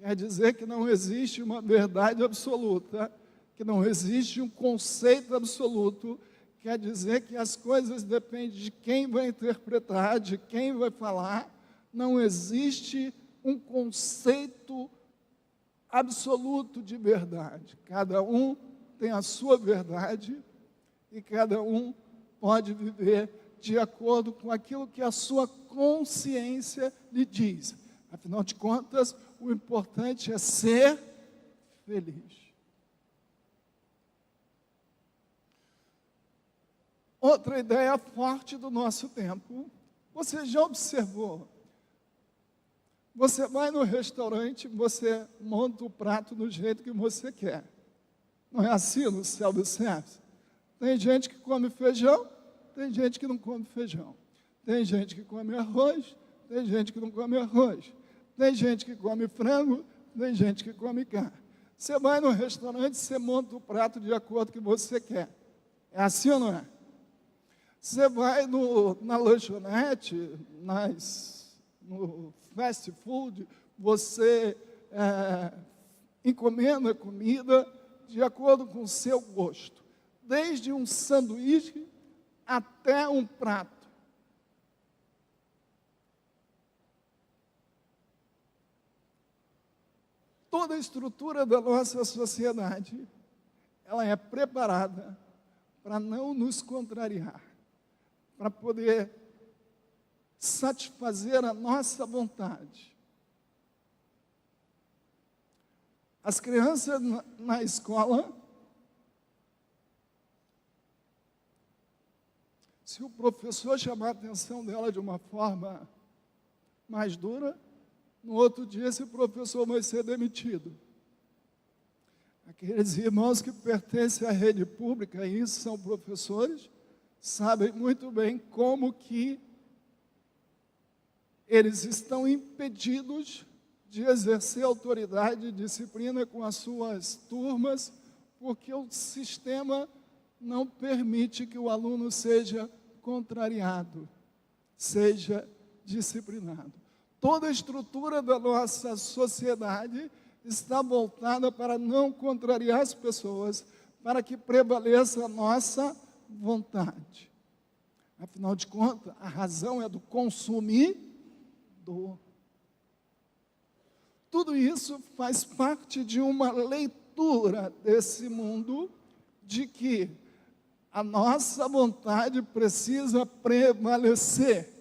quer dizer que não existe uma verdade absoluta, que não existe um conceito absoluto, quer dizer que as coisas dependem de quem vai interpretar, de quem vai falar, não existe um conceito absoluto de verdade. Cada um tem a sua verdade e cada um pode viver de acordo com aquilo que a sua consciência lhe diz. Afinal de contas, o importante é ser feliz. Outra ideia forte do nosso tempo, você já observou? Você vai no restaurante, você monta o prato do jeito que você quer. Não é assim no self-service? Tem gente que come feijão, tem gente que não come feijão. Tem gente que come arroz, tem gente que não come arroz. Tem gente que come frango, tem gente que come carne. Você vai no restaurante, você monta o prato de acordo com o que você quer. É assim ou não é? Você vai na lanchonete, no fast food, você encomenda comida de acordo com o seu gosto. Desde um sanduíche até um prato. Toda a estrutura da nossa sociedade, ela é preparada para não nos contrariar, para poder satisfazer a nossa vontade. As crianças na escola, se o professor chamar a atenção dela de uma forma mais dura, no outro dia esse professor vai ser demitido. Aqueles irmãos que pertencem à rede pública, e isso são professores, sabem muito bem como que eles estão impedidos de exercer autoridade e disciplina com as suas turmas, porque o sistema não permite que o aluno seja contrariado, seja disciplinado. Toda a estrutura da nossa sociedade está voltada para não contrariar as pessoas, para que prevaleça a nossa vontade. Afinal de contas, a razão é do consumidor. Tudo isso faz parte de uma leitura desse mundo de que a nossa vontade precisa prevalecer.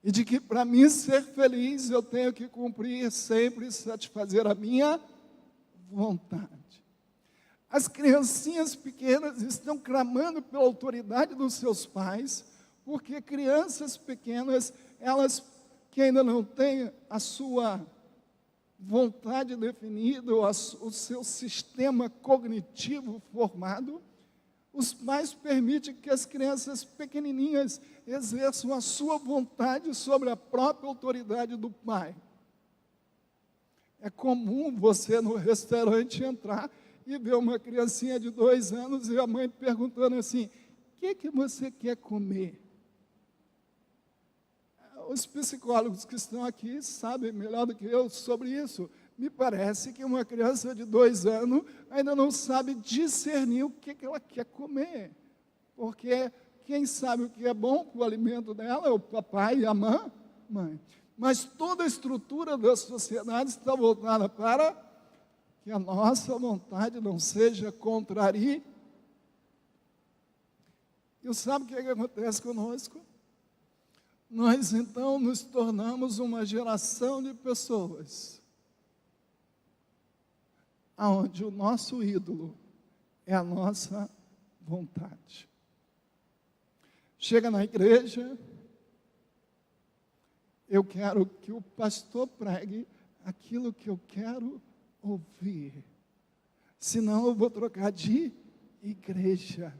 E de que para mim ser feliz eu tenho que cumprir sempre, satisfazer a minha vontade. As criancinhas pequenas estão clamando pela autoridade dos seus pais, porque crianças pequenas, elas que ainda não têm a sua vontade definida, ou o seu sistema cognitivo formado, os pais permitem que as crianças pequenininhas exerçam a sua vontade sobre a própria autoridade do pai. É comum você no restaurante entrar e ver uma criancinha de 2 anos e a mãe perguntando assim, o que você quer comer? Os psicólogos que estão aqui sabem melhor do que eu sobre isso. Me parece que uma criança de 2 anos ainda não sabe discernir o que ela quer comer. Porque quem sabe o que é bom para o alimento dela é o papai e a mãe. Mas toda a estrutura da sociedade está voltada para que a nossa vontade não seja contraria. E sabe o que acontece conosco? Nós então nos tornamos uma geração de pessoas onde o nosso ídolo é a nossa vontade. Chega na igreja, eu quero que o pastor pregue aquilo que eu quero ouvir. Senão eu vou trocar de igreja.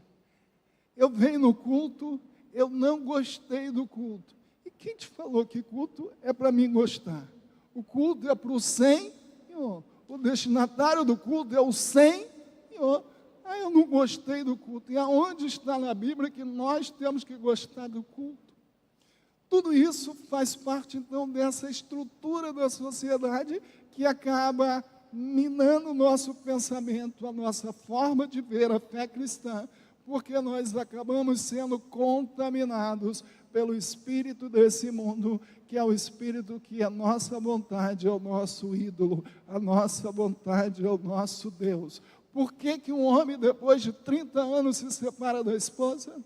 Eu venho no culto, eu não gostei do culto. E quem te falou que culto é para mim gostar? O culto é para o Senhor. O destinatário do culto é o Senhor. Eu não gostei do culto. E aonde está na Bíblia que nós temos que gostar do culto? Tudo isso faz parte, então, dessa estrutura da sociedade que acaba minando o nosso pensamento, a nossa forma de ver a fé cristã, porque nós acabamos sendo contaminados pelo espírito desse mundo, que é o espírito que a nossa vontade é o nosso ídolo, a nossa vontade é o nosso Deus. Por que que um homem, depois de 30 anos, se separa da esposa?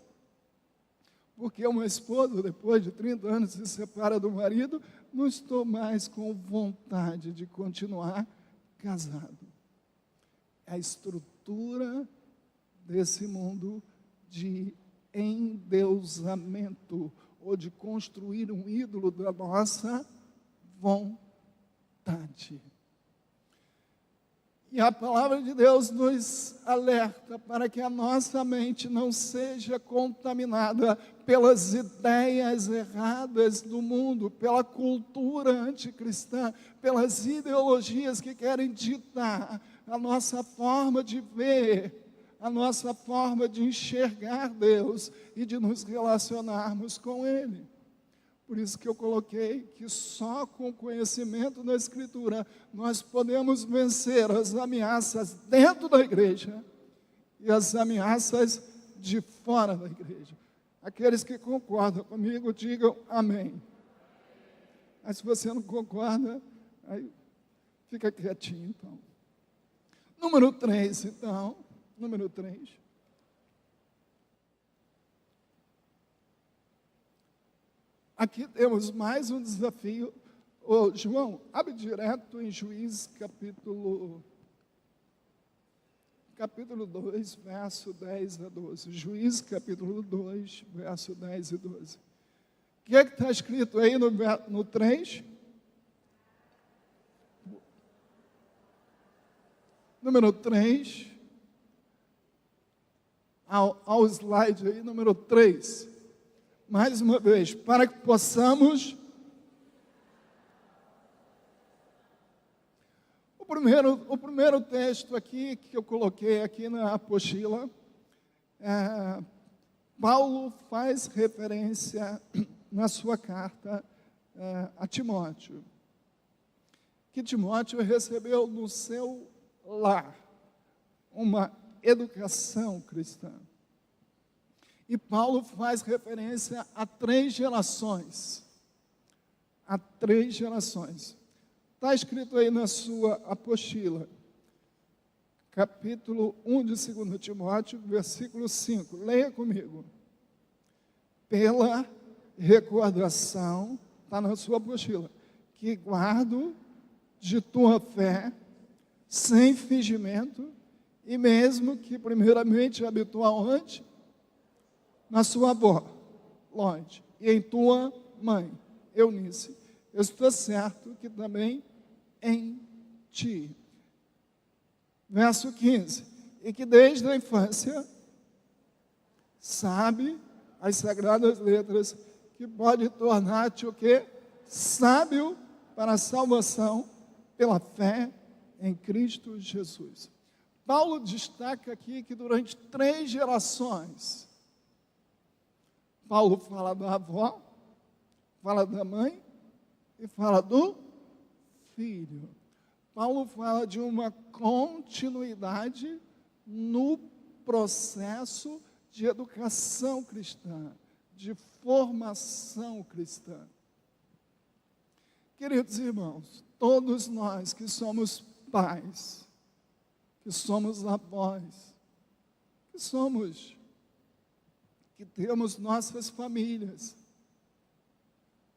Porque uma esposa, depois de 30 anos, se separa do marido, não estou mais com vontade de continuar casado. É a estrutura desse mundo de endeusamento, ou de construir um ídolo da nossa vontade. E a palavra de Deus nos alerta para que a nossa mente não seja contaminada pelas ideias erradas do mundo, pela cultura anticristã, pelas ideologias que querem ditar a nossa forma de ver, a nossa forma de enxergar Deus e de nos relacionarmos com Ele. Por isso que eu coloquei que só com o conhecimento da Escritura nós podemos vencer as ameaças dentro da igreja e as ameaças de fora da igreja. Aqueles que concordam comigo, digam amém. Mas se você não concorda, aí fica quietinho, então. Número 3, então. Número 3. Aqui temos mais um desafio. Ô, João, abre direto em Juízes capítulo 2, verso 10 a 12. Juízes capítulo 2, verso 10 e 12. O que é que está escrito aí no 3? Número 3. Ao slide aí, número 3. Mais uma vez, para que possamos... O primeiro texto aqui, que eu coloquei aqui na apostila, Paulo faz referência na sua carta a Timóteo, que Timóteo recebeu no seu lar uma educação cristã. E Paulo faz referência a 3 gerações. A 3 gerações. Está escrito aí na sua apostila, capítulo 1 de 2 Timóteo, versículo 5. Leia comigo. Pela recordação, está na sua apostila, que guardo de tua fé, sem fingimento, e mesmo que primeiramente habitou aonde? Na sua avó, Lóide, e em tua mãe, Eunice, eu estou certo que também em ti. Verso 15, e que desde a infância sabe as sagradas letras, que pode tornar-te o quê? Sábio para a salvação pela fé em Cristo Jesus. Paulo destaca aqui que durante 3 gerações, Paulo fala da avó, fala da mãe e fala do filho. Paulo fala de uma continuidade no processo de educação cristã, de formação cristã. Queridos irmãos, todos nós que somos pais, que somos avós, que temos nossas famílias,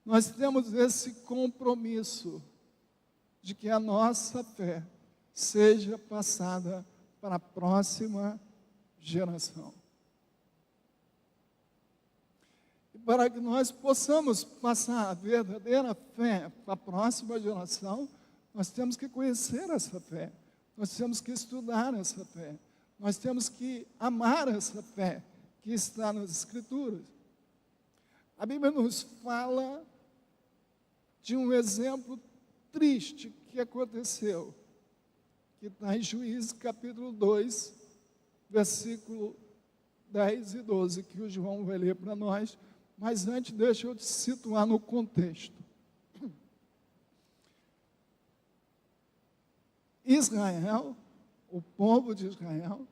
nós temos esse compromisso de que a nossa fé seja passada para a próxima geração. E para que nós possamos passar a verdadeira fé para a próxima geração, nós temos que conhecer essa fé, nós temos que estudar essa fé, nós temos que amar essa fé que está nas Escrituras. A Bíblia nos fala de um exemplo triste que aconteceu, que está em Juízes capítulo 2, versículo 10 e 12, que o João vai ler para nós, Mas antes, deixa eu te situar no contexto. Israel, o povo de Israel,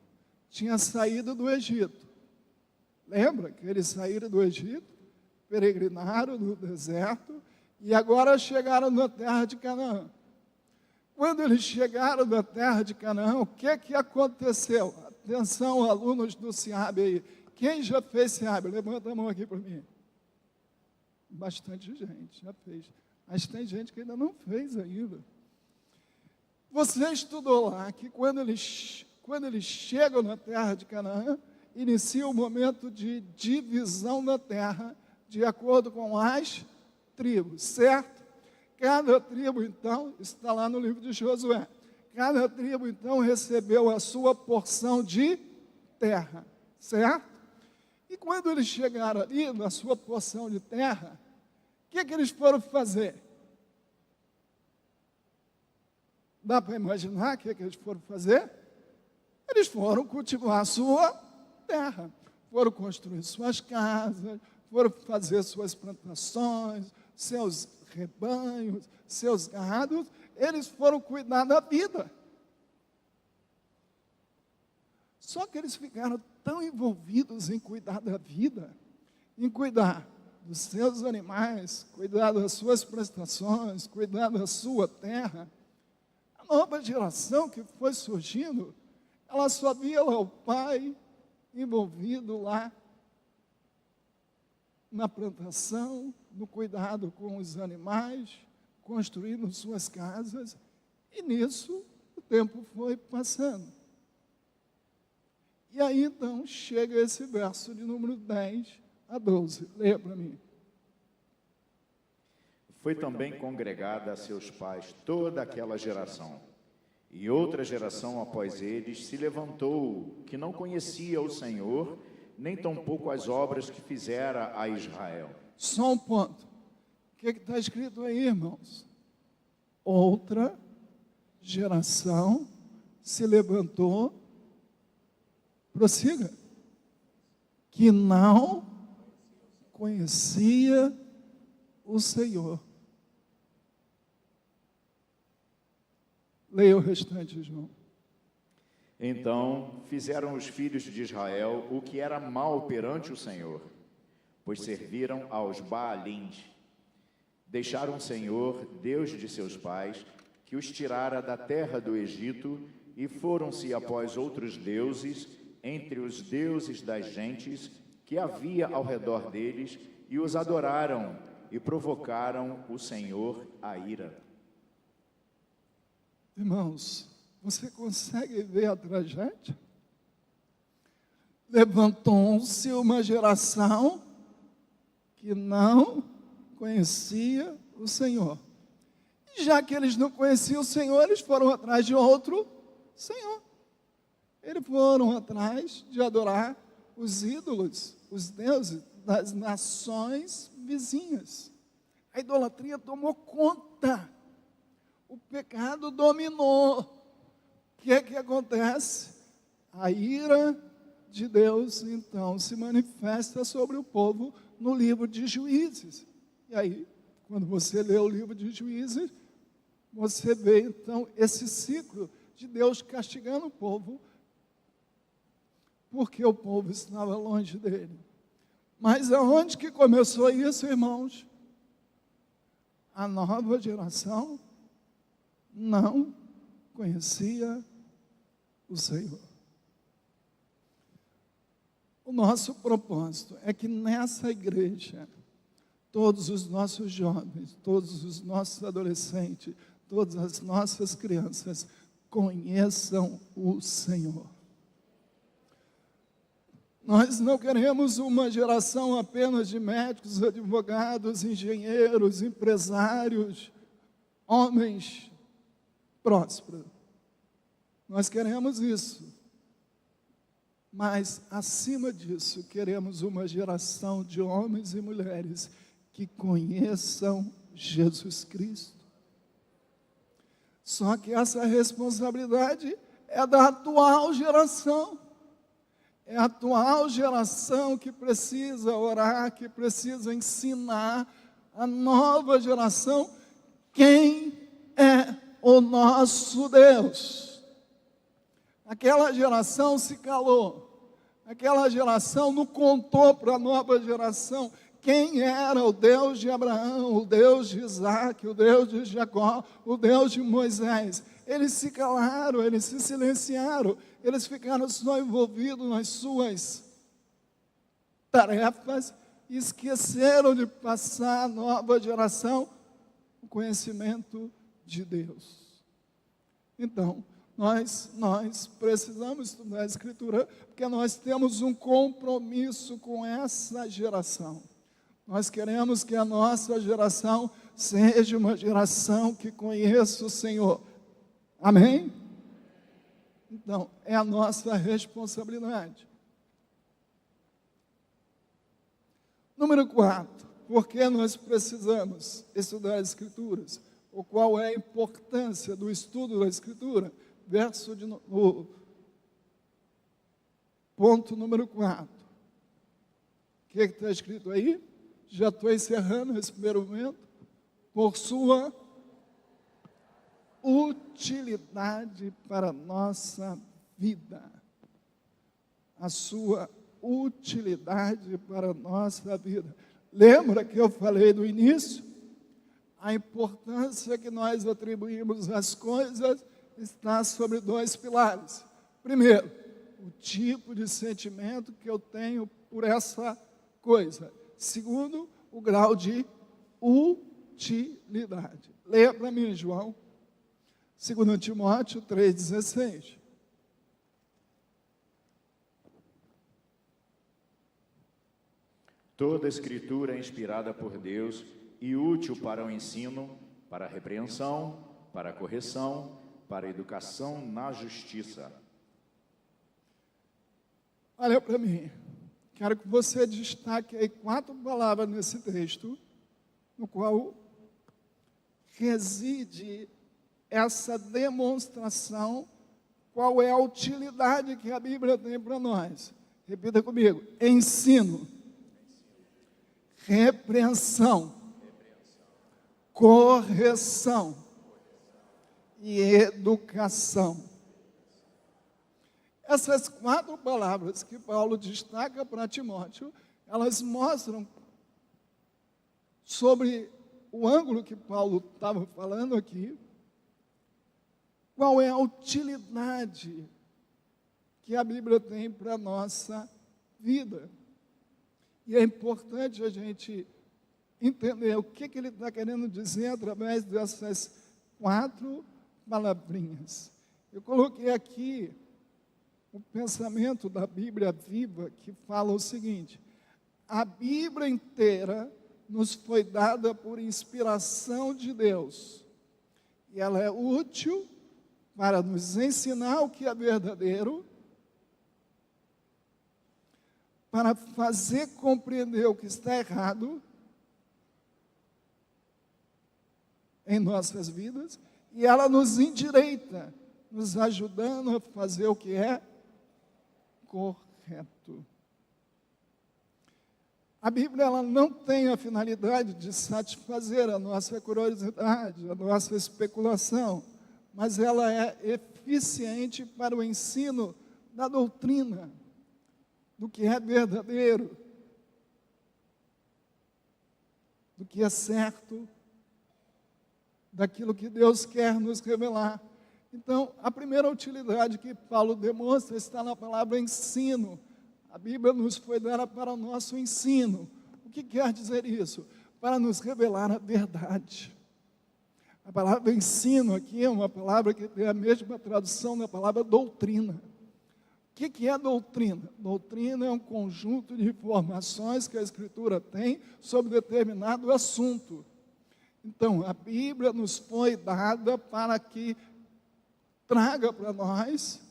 tinha saído do Egito. Lembra que eles saíram do Egito, peregrinaram no deserto e agora chegaram na terra de Canaã. Quando eles chegaram na terra de Canaã, o que aconteceu? Atenção, alunos do SEAB aí. Quem já fez SEAB? Levanta a mão aqui para mim. Bastante gente já fez. Mas tem gente que ainda não fez ainda. Você estudou lá que quando eles chegam na terra de Canaã, inicia o momento de divisão da terra, de acordo com as tribos, certo? Cada tribo, então, está lá no livro de Josué. Cada tribo, então, recebeu a sua porção de terra, certo? E quando eles chegaram ali, na sua porção de terra, o que eles foram fazer? Dá para imaginar o que eles foram fazer? Eles foram cultivar a sua terra, foram construir suas casas, foram fazer suas plantações, seus rebanhos, seus gados, eles foram cuidar da vida. Só que eles ficaram tão envolvidos em cuidar da vida, em cuidar dos seus animais, cuidar das suas prestações, cuidar da sua terra. A nova geração que foi surgindo, ela só via lá o pai envolvido lá na plantação, no cuidado com os animais, construindo suas casas, e nisso o tempo foi passando. E aí então chega esse verso de número 10 a 12. Leia para mim. Foi também congregada a seus pais toda aquela geração. E outra geração após eles se levantou, que não conhecia o Senhor, nem tampouco as obras que fizera a Israel. Só um ponto. O que está escrito aí, irmãos? Outra geração se levantou, prossiga, que não conhecia o Senhor. Leia o restante, João. Então fizeram os filhos de Israel o que era mal perante o Senhor, pois serviram aos Baalins. Deixaram o Senhor, Deus de seus pais, que os tirara da terra do Egito, e foram-se após outros deuses, entre os deuses das gentes que havia ao redor deles, e os adoraram, e provocaram o Senhor a ira. Irmãos, você consegue ver a tragédia? Levantou-se uma geração que não conhecia o Senhor. E já que eles não conheciam o Senhor, eles foram atrás de outro Senhor. Eles foram atrás de adorar os ídolos, os deuses das nações vizinhas. A idolatria tomou conta. O pecado dominou. O que é que acontece? A ira de Deus, então, se manifesta sobre o povo no livro de Juízes. E aí, quando você lê o livro de Juízes, você vê, então, esse ciclo de Deus castigando o povo, porque o povo estava longe dele. Mas aonde que começou isso, irmãos? A nova geração não conhecia o Senhor. O nosso propósito é que nessa igreja, todos os nossos jovens, todos os nossos adolescentes, todas as nossas crianças conheçam o Senhor. Nós não queremos uma geração apenas de médicos, advogados, engenheiros, empresários, homens prósperos. Nós queremos isso. Mas, acima disso, queremos uma geração de homens e mulheres que conheçam Jesus Cristo. Só que essa responsabilidade é da atual geração. é a atual geração que precisa orar, que precisa ensinar a nova geração quem é o nosso Deus. Aquela geração se calou, aquela geração não contou para a nova geração quem era o Deus de Abraão, o Deus de Isaac, o Deus de Jacó, o Deus de Moisés. Eles se calaram, eles se silenciaram, eles ficaram só envolvidos nas suas tarefas e esqueceram de passar à nova geração o conhecimento de Deus. Então, nós precisamos estudar a Escritura, porque nós temos um compromisso com essa geração. Nós queremos que a nossa geração seja uma geração que conheça o Senhor. Amém? Então, é a nossa responsabilidade. Número 4, por que nós precisamos estudar as Escrituras? Ou qual é a importância do estudo da Escritura? O ponto número 4. O que está escrito aí? Já estou encerrando esse primeiro momento. Por sua utilidade para a nossa vida. A sua utilidade para a nossa vida. Lembra que eu falei no início? A importância que nós atribuímos às coisas está sobre 2 pilares. Primeiro, o tipo de sentimento que eu tenho por essa coisa. Segundo, o grau de utilidade. Leia para mim, João. 2 Timóteo 3,16. Toda a Escritura é inspirada por Deus e útil para o ensino, para a repreensão, para a correção, para a educação na justiça. Olha para mim. Quero que você destaque aí 4 palavras nesse texto, no qual reside essa demonstração, qual é a utilidade que a Bíblia tem para nós. Repita comigo: ensino, repreensão, correção e educação. Essas 4 palavras que Paulo destaca para Timóteo, elas mostram sobre o ângulo que Paulo estava falando aqui, qual é a utilidade que a Bíblia tem para a nossa vida. E é importante a gente entender o que ele está querendo dizer através dessas 4 palavrinhas. Eu coloquei aqui o pensamento da Bíblia Viva, que fala o seguinte: a Bíblia inteira nos foi dada por inspiração de Deus, e ela é útil para nos ensinar o que é verdadeiro, para fazer compreender o que está errado em nossas vidas, e ela nos endireita, nos ajudando a fazer o que é correto. A Bíblia ela não tem a finalidade de satisfazer a nossa curiosidade, a nossa especulação, mas ela é eficiente para o ensino da doutrina, do que é verdadeiro, do que é certo, daquilo que Deus quer nos revelar. Então, a primeira utilidade que Paulo demonstra está na palavra ensino. A Bíblia nos foi dada para o nosso ensino. O que quer dizer isso? Para nos revelar a verdade. A palavra ensino aqui é uma palavra que tem a mesma tradução da palavra doutrina. O que é doutrina? Doutrina é um conjunto de informações que a Escritura tem sobre determinado assunto. Então, a Bíblia nos foi dada para que traga para nós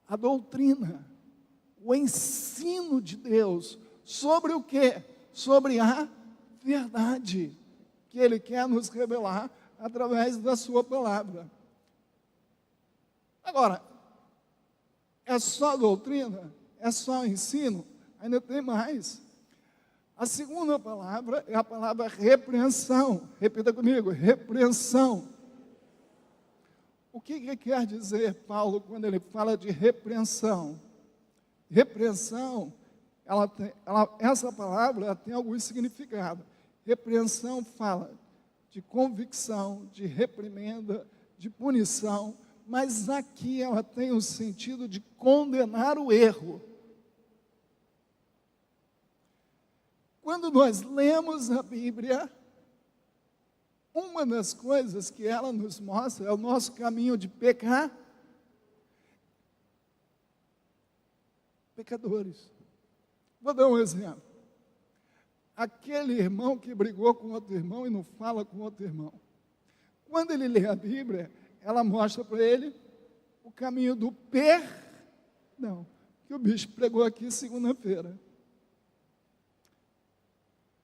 a doutrina, o ensino de Deus sobre o quê? Sobre a verdade que Ele quer nos revelar através da sua palavra. Agora, é só doutrina? é só ensino? Ainda tem mais. A segunda palavra é a palavra repreensão. Repita comigo, repreensão. O que quer dizer Paulo quando ele fala de repreensão? Repreensão, essa palavra ela tem alguns significados. Repreensão fala de convicção, de reprimenda, de punição, mas aqui ela tem o sentido de condenar o erro. Quando nós lemos a Bíblia, uma das coisas que ela nos mostra é o nosso caminho de pecadores. Vou dar um exemplo. Aquele irmão que brigou com outro irmão e não fala com outro irmão. Quando ele lê a Bíblia, ela mostra para ele o caminho do perdão, que o bicho pregou aqui segunda-feira.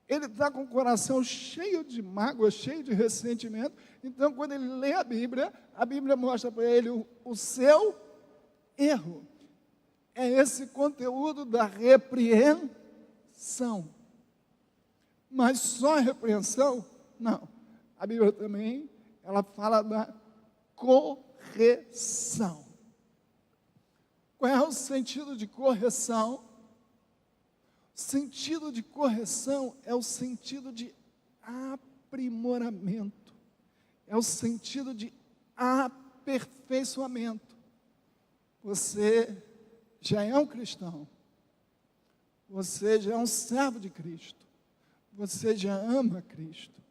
Ele está com o coração cheio de mágoa, cheio de ressentimento. Então, quando ele lê a Bíblia mostra para ele o seu erro. É esse conteúdo da repreensão. Mas só repreensão? Não. A Bíblia também, ela fala da correção. Qual é o sentido de correção? O sentido de correção é o sentido de aprimoramento. É o sentido de aperfeiçoamento. Você já é um cristão. Você já é um servo de Cristo. Você já ama Cristo.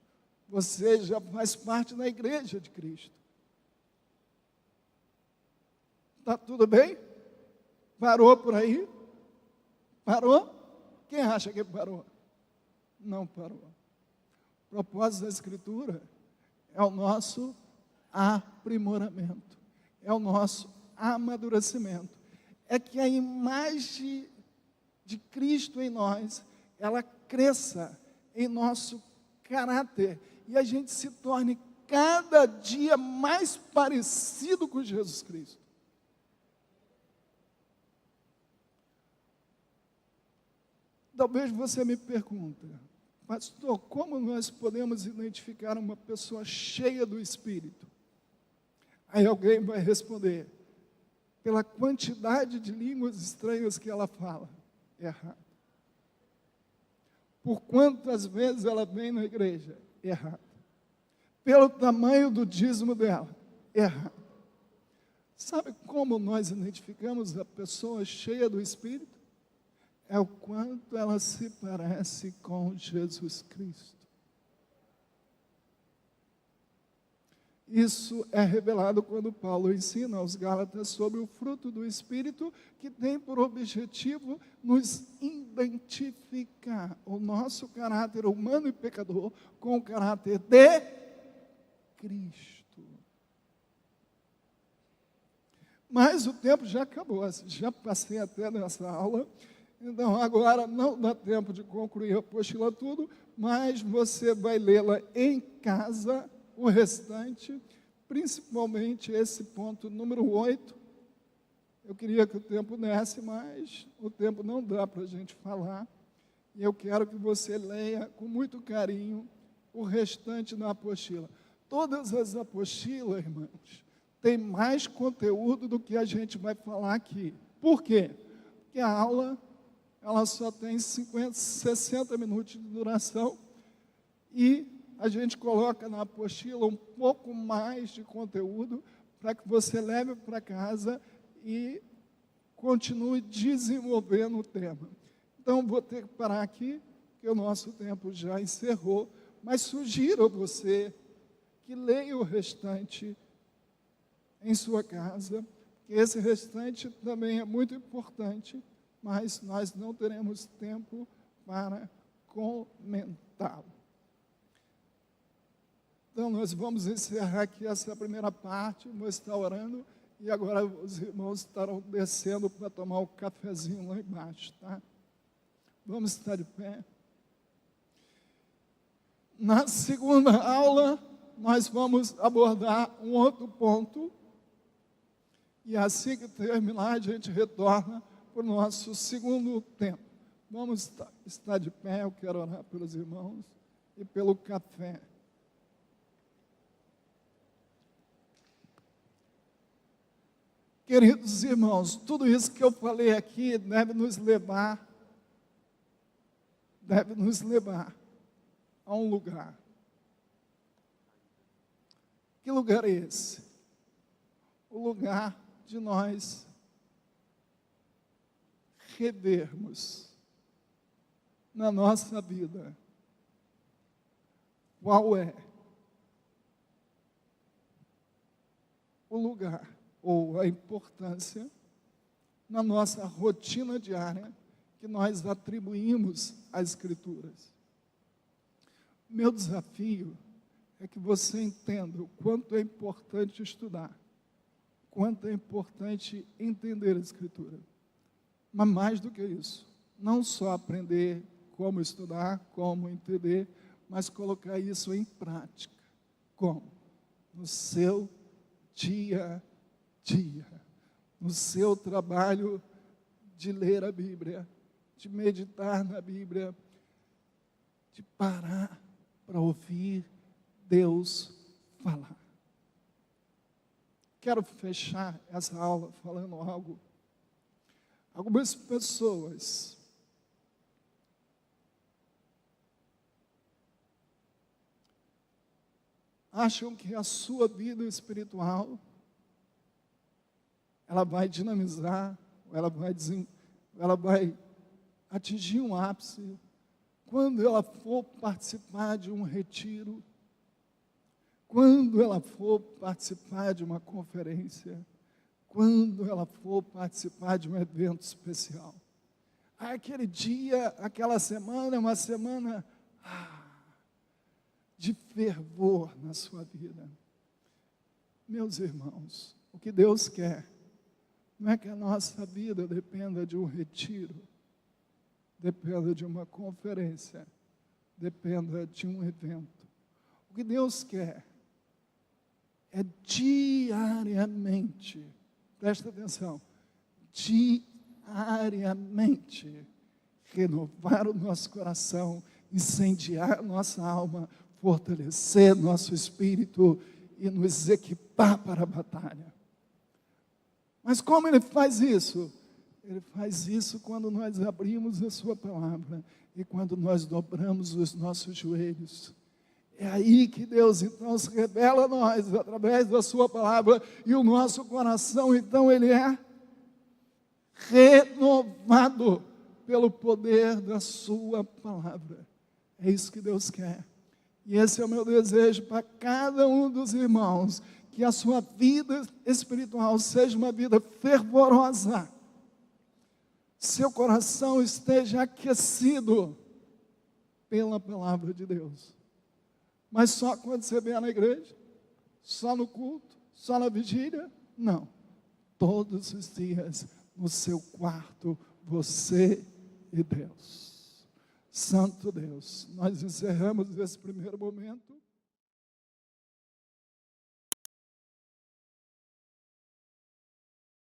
Você já faz parte da igreja de Cristo. Está tudo bem? Parou por aí? Parou? Quem acha que parou? Não parou. O propósito da Escritura é o nosso aprimoramento. É o nosso amadurecimento. É que a imagem de Cristo em nós, ela cresça em nosso caráter e a gente se torne cada dia mais parecido com Jesus Cristo. Talvez você me pergunte, pastor, como nós podemos identificar uma pessoa cheia do Espírito? Aí alguém vai responder, pela quantidade de línguas estranhas que ela fala. Errado. Por quantas vezes ela vem na igreja? Errado. Pelo tamanho do dízimo dela? Errado. Sabe como nós identificamos a pessoa cheia do Espírito? É o quanto ela se parece com Jesus Cristo. Isso é revelado quando Paulo ensina aos Gálatas sobre o fruto do Espírito, que tem por objetivo nos identificar o nosso caráter humano e pecador com o caráter de Cristo. Mas o tempo já acabou, já passei até nessa aula. Então, agora não dá tempo de concluir a apostila tudo, mas você vai lê-la em casa, o restante, principalmente esse ponto número 8. Eu queria que o tempo desse, mas o tempo não dá para a gente falar. E eu quero que você leia com muito carinho o restante da apostila. Todas as apostilas, irmãos, têm mais conteúdo do que a gente vai falar aqui. Por quê? Porque a aula ela só tem 50, 60 minutos de duração e a gente coloca na apostila um pouco mais de conteúdo para que você leve para casa e continue desenvolvendo o tema. Então, vou ter que parar aqui, porque o nosso tempo já encerrou, mas sugiro a você que leia o restante em sua casa, que esse restante também é muito importante, mas nós não teremos tempo para comentá-lo. Então, nós vamos encerrar aqui essa primeira parte, vou estar orando, e agora os irmãos estarão descendo para tomar o cafezinho lá embaixo, tá? Vamos estar de pé. Na segunda aula, nós vamos abordar um outro ponto, e assim que terminar, a gente retorna para o nosso segundo tempo. Vamos estar de pé, eu quero orar pelos irmãos e pelo café. Queridos irmãos, tudo isso que eu falei aqui deve nos levar a um lugar. Que lugar é esse? O lugar de nós revermos na nossa vida qual é o lugar ou a importância na nossa rotina diária que nós atribuímos às Escrituras. Meu desafio é que você entenda o quanto é importante estudar, o quanto é importante entender a Escritura. Mas mais do que isso, não só aprender como estudar, como entender, mas colocar isso em prática. Como? No seu dia a dia, no seu trabalho de ler a Bíblia, de meditar na Bíblia, de parar para ouvir Deus falar. Quero fechar essa aula falando algo. Algumas pessoas acham que a sua vida espiritual ela vai dinamizar, ela vai atingir um ápice quando ela for participar de um retiro, quando ela for participar de uma conferência, quando ela for participar de um evento especial. Aquele dia, aquela semana é uma semana de fervor na sua vida. Meus irmãos, o que Deus quer não é que a nossa vida dependa de um retiro, dependa de uma conferência, dependa de um evento. O que Deus quer é diariamente, presta atenção, diariamente, renovar o nosso coração, incendiar nossa alma, fortalecer nosso espírito e nos equipar para a batalha. Mas como Ele faz isso? Ele faz isso quando nós abrimos a sua palavra e quando nós dobramos os nossos joelhos. É aí que Deus, então, se revela a nós, através da sua palavra, e o nosso coração, então, ele é renovado pelo poder da sua palavra. É isso que Deus quer. E esse é o meu desejo para cada um dos irmãos, que a sua vida espiritual seja uma vida fervorosa, seu coração esteja aquecido pela palavra de Deus. Mas só quando você vier na igreja? Só no culto? Só na vigília? Não. Todos os dias, no seu quarto, você e Deus. Santo Deus, nós encerramos esse primeiro momento.